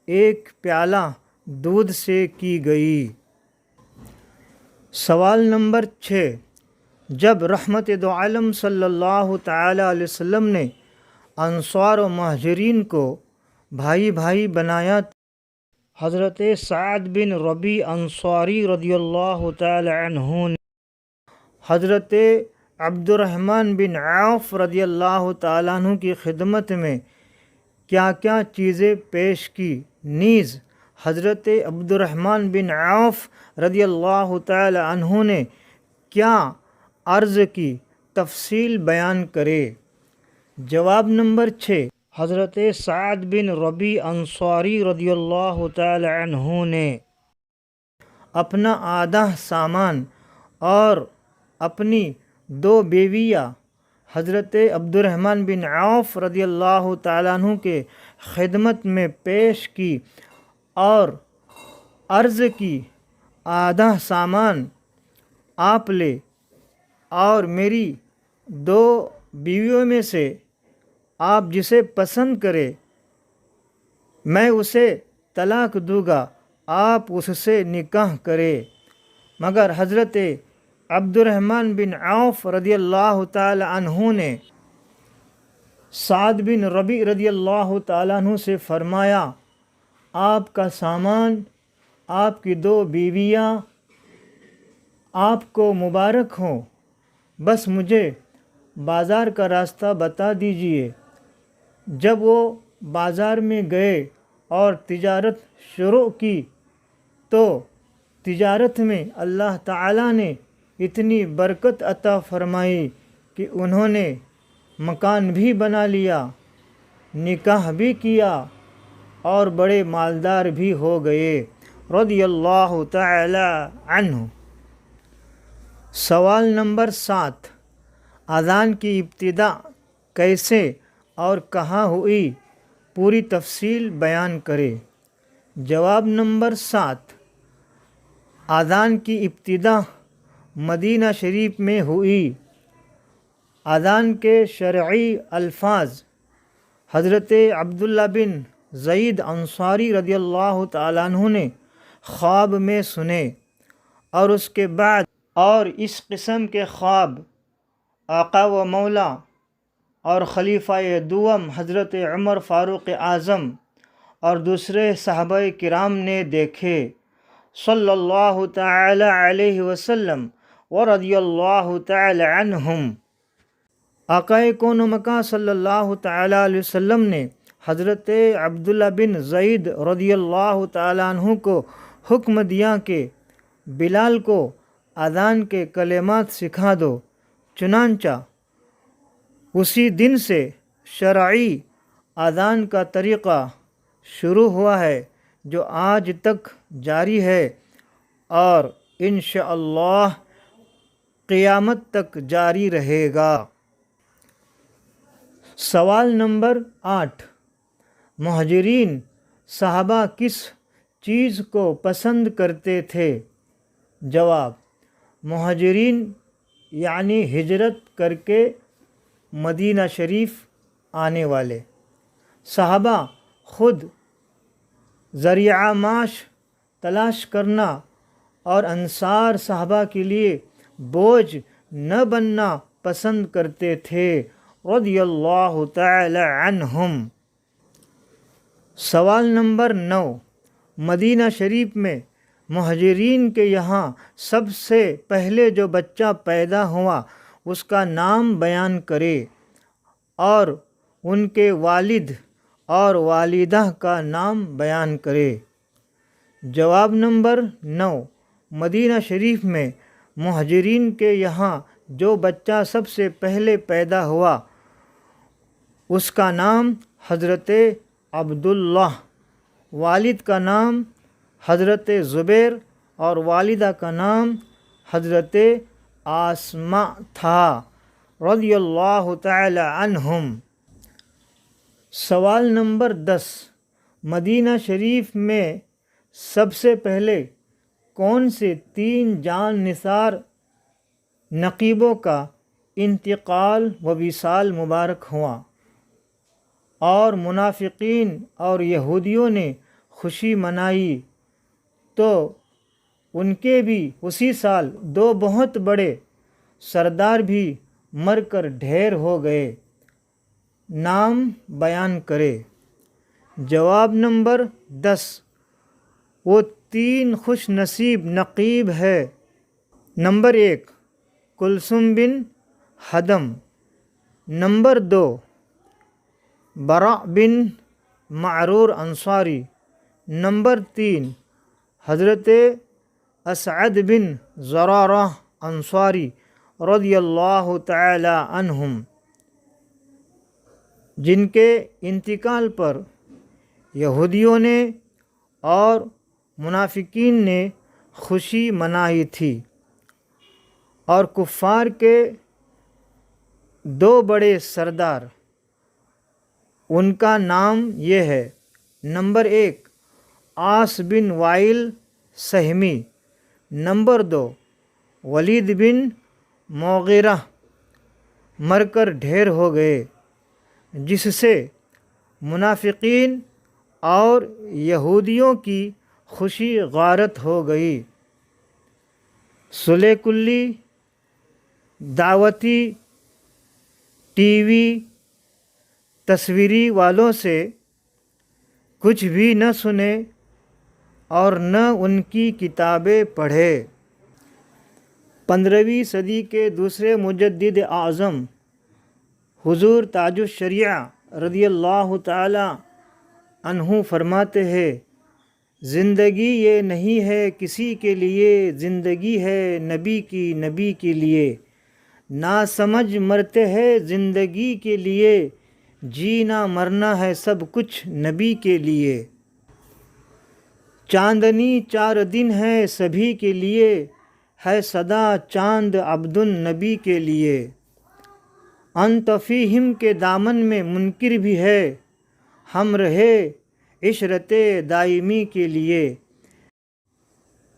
Speaker 2: 1 پیالہ دودھ سے کی گئی۔ سوال نمبر 6، جب رحمت دو عالم صلی اللہ تعالی علیہ وسلم نے انصار و مہاجرین کو بھائی بھائی بنایا، حضرت سعد بن ربیع انصاری رضی اللہ تعالی عنہ نے حضرت عبد الرحمن بن عوف رضی اللہ تعالیٰ عنہ کی خدمت میں کیا کیا چیزیں پیش کی، نیز حضرت عبد الرحمن بن عوف رضی اللہ تعالی عنہ نے کیا عرض کی، تفصیل بیان کرے۔ جواب نمبر 6، حضرت سعد بن ربیع انصاری رضی اللہ تعالی عنہ نے اپنا آدھا سامان اور اپنی 2 بیویاں حضرت عبد الرحمن بن عوف رضی اللہ تعالیٰ عنہ کے خدمت میں پیش کی اور عرض کی، آدھا سامان آپ لے، اور میری 2 بیویوں میں سے آپ جسے پسند کرے میں اسے طلاق دوں گا، آپ اس سے نکاح کرے۔ مگر حضرت عبد الرحمن بن عوف رضی اللہ تعالی عنہ نے سعد بن ربیع رضی اللہ تعالیٰ عنہ سے فرمایا، آپ کا سامان، آپ کی 2 بیویاں آپ کو مبارک ہوں، بس مجھے بازار کا راستہ بتا دیجئے۔ جب وہ بازار میں گئے اور تجارت شروع کی تو تجارت میں اللہ تعالیٰ نے اتنی برکت عطا فرمائی کہ انہوں نے مکان بھی بنا لیا، نکاح بھی کیا، اور بڑے مالدار بھی ہو گئے رضی اللہ تعالی عنہ۔ سوال نمبر 7، اذان کی ابتدا کیسے اور کہاں ہوئی، پوری تفصیل بیان کرے۔ جواب نمبر 7، اذان کی ابتدا مدینہ شریف میں ہوئی۔ اذان کے شرعی الفاظ حضرت عبداللہ بن زید انصاری رضی اللہ تعالیٰ عنہ نے خواب میں سنے، اور اس کے بعد اور اس قسم کے خواب آقا و مولا اور خلیفہ دوم حضرت عمر فاروق اعظم اور دوسرے صحابہ کرام نے دیکھے صلی اللہ تعالی علیہ وسلم ورضی اللہ تعالی عنہم۔ آقا کون و مکان صلی اللہ تعالی علیہ وسلم نے حضرت عبداللہ بن زید رضی اللہ تعالی عنہ کو حکم دیا کہ بلال کو اذان کے کلمات سکھا دو، چنانچہ اسی دن سے شرعی اذان کا طریقہ شروع ہوا ہے جو آج تک جاری ہے اور انشاءاللہ قیامت تک جاری رہے گا۔ سوال نمبر 8، مہاجرین صحابہ کس چیز کو پسند کرتے تھے؟ جواب، مہاجرین یعنی ہجرت کر کے مدینہ شریف آنے والے صحابہ خود ذریعہ معاش تلاش کرنا اور انصار صحابہ کے لیے بوجھ نہ بننا پسند کرتے تھے رضی اللہ تعالی عنہم۔ سوال نمبر 9، مدینہ شریف میں مہاجرین کے یہاں سب سے پہلے جو بچہ پیدا ہوا اس کا نام بیان کرے اور ان کے والد اور والدہ کا نام بیان کرے۔ جواب نمبر 9، مدینہ شریف میں مہاجرین کے یہاں جو بچہ سب سے پہلے پیدا ہوا اس کا نام حضرت عبداللہ، والد کا نام حضرت زبیر اور والدہ کا نام حضرت آسماء تھا رضی اللہ تعالی عنہم۔ سوال نمبر 10، مدینہ شریف میں سب سے پہلے کون سے 3 جان نثار نقیبوں کا انتقال و وصال مبارک ہوا اور منافقین اور یہودیوں نے خوشی منائی تو ان کے بھی اسی سال 2 بہت بڑے سردار بھی مر کر ڈھیر ہو گئے، نام بیان کرے۔ جواب نمبر 10، وہ 3 خوش نصیب نقیب ہے۔ نمبر 1 کلثوم بن حدم، نمبر 2 براء بن معرور انصاری، نمبر 3 حضرت اسعد بن زرارہ انصاری رضی اللہ تعالی عنہم، جن کے انتقال پر یہودیوں نے اور منافقین نے خوشی منائی تھی، اور کفار کے 2 بڑے سردار، ان کا نام یہ ہے۔ نمبر 1 عاص بن وائل سہمی، نمبر 2 ولید بن مغیرہ، مر کر ڈھیر ہو گئے، جس سے منافقین اور یہودیوں کی خوشی غارت ہو گئی۔ صلح کلی، دعوتی، ٹی وی، تصویری والوں سے کچھ بھی نہ سنے اور نہ ان کی کتابیں پڑھے۔ 15ویں صدی کے دوسرے مجدد اعظم حضور تاج الشریعہ رضی اللہ تعالی عنہ فرماتے ہیں، زندگی یہ نہیں ہے کسی کے لیے، زندگی ہے نبی کی نبی کے لیے، ناسمجھ مرتے ہیں زندگی کے لیے، جینا مرنا ہے سب کچھ نبی کے لیے۔ چاندنی 4 دن ہے سبھی کے لیے، ہے صدا چاند عبد النبی کے لیے، انت فیہم کے دامن میں منکر بھی ہے، ہم رہے عشرت دائمی کے لیے۔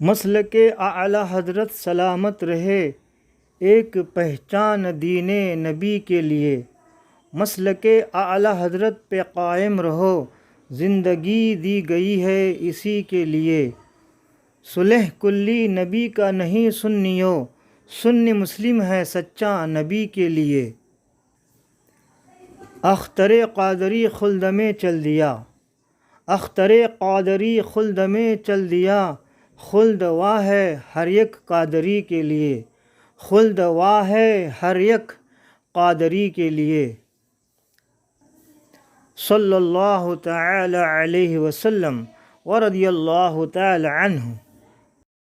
Speaker 2: مسلک اعلیٰ حضرت سلامت رہے، ایک پہچان دین نبی کے لیے، مسلک اعلیٰ حضرت پہ قائم رہو، زندگی دی گئی ہے اسی کے لیے۔ صلح کلی نبی کا نہیں سنیو، سنی مسلم ہے سچا نبی کے لیے۔ اختر قادری خلد میں چل دیا، اختر قادری خلد میں چل دیا، خلد واہ ہے ہر یک قادری کے لیے، خلد واہ ہے ہر یک قادری کے لیے۔ صلی اللہ تعالی علیہ وسلم ورضی اللہ تعالی عنہ۔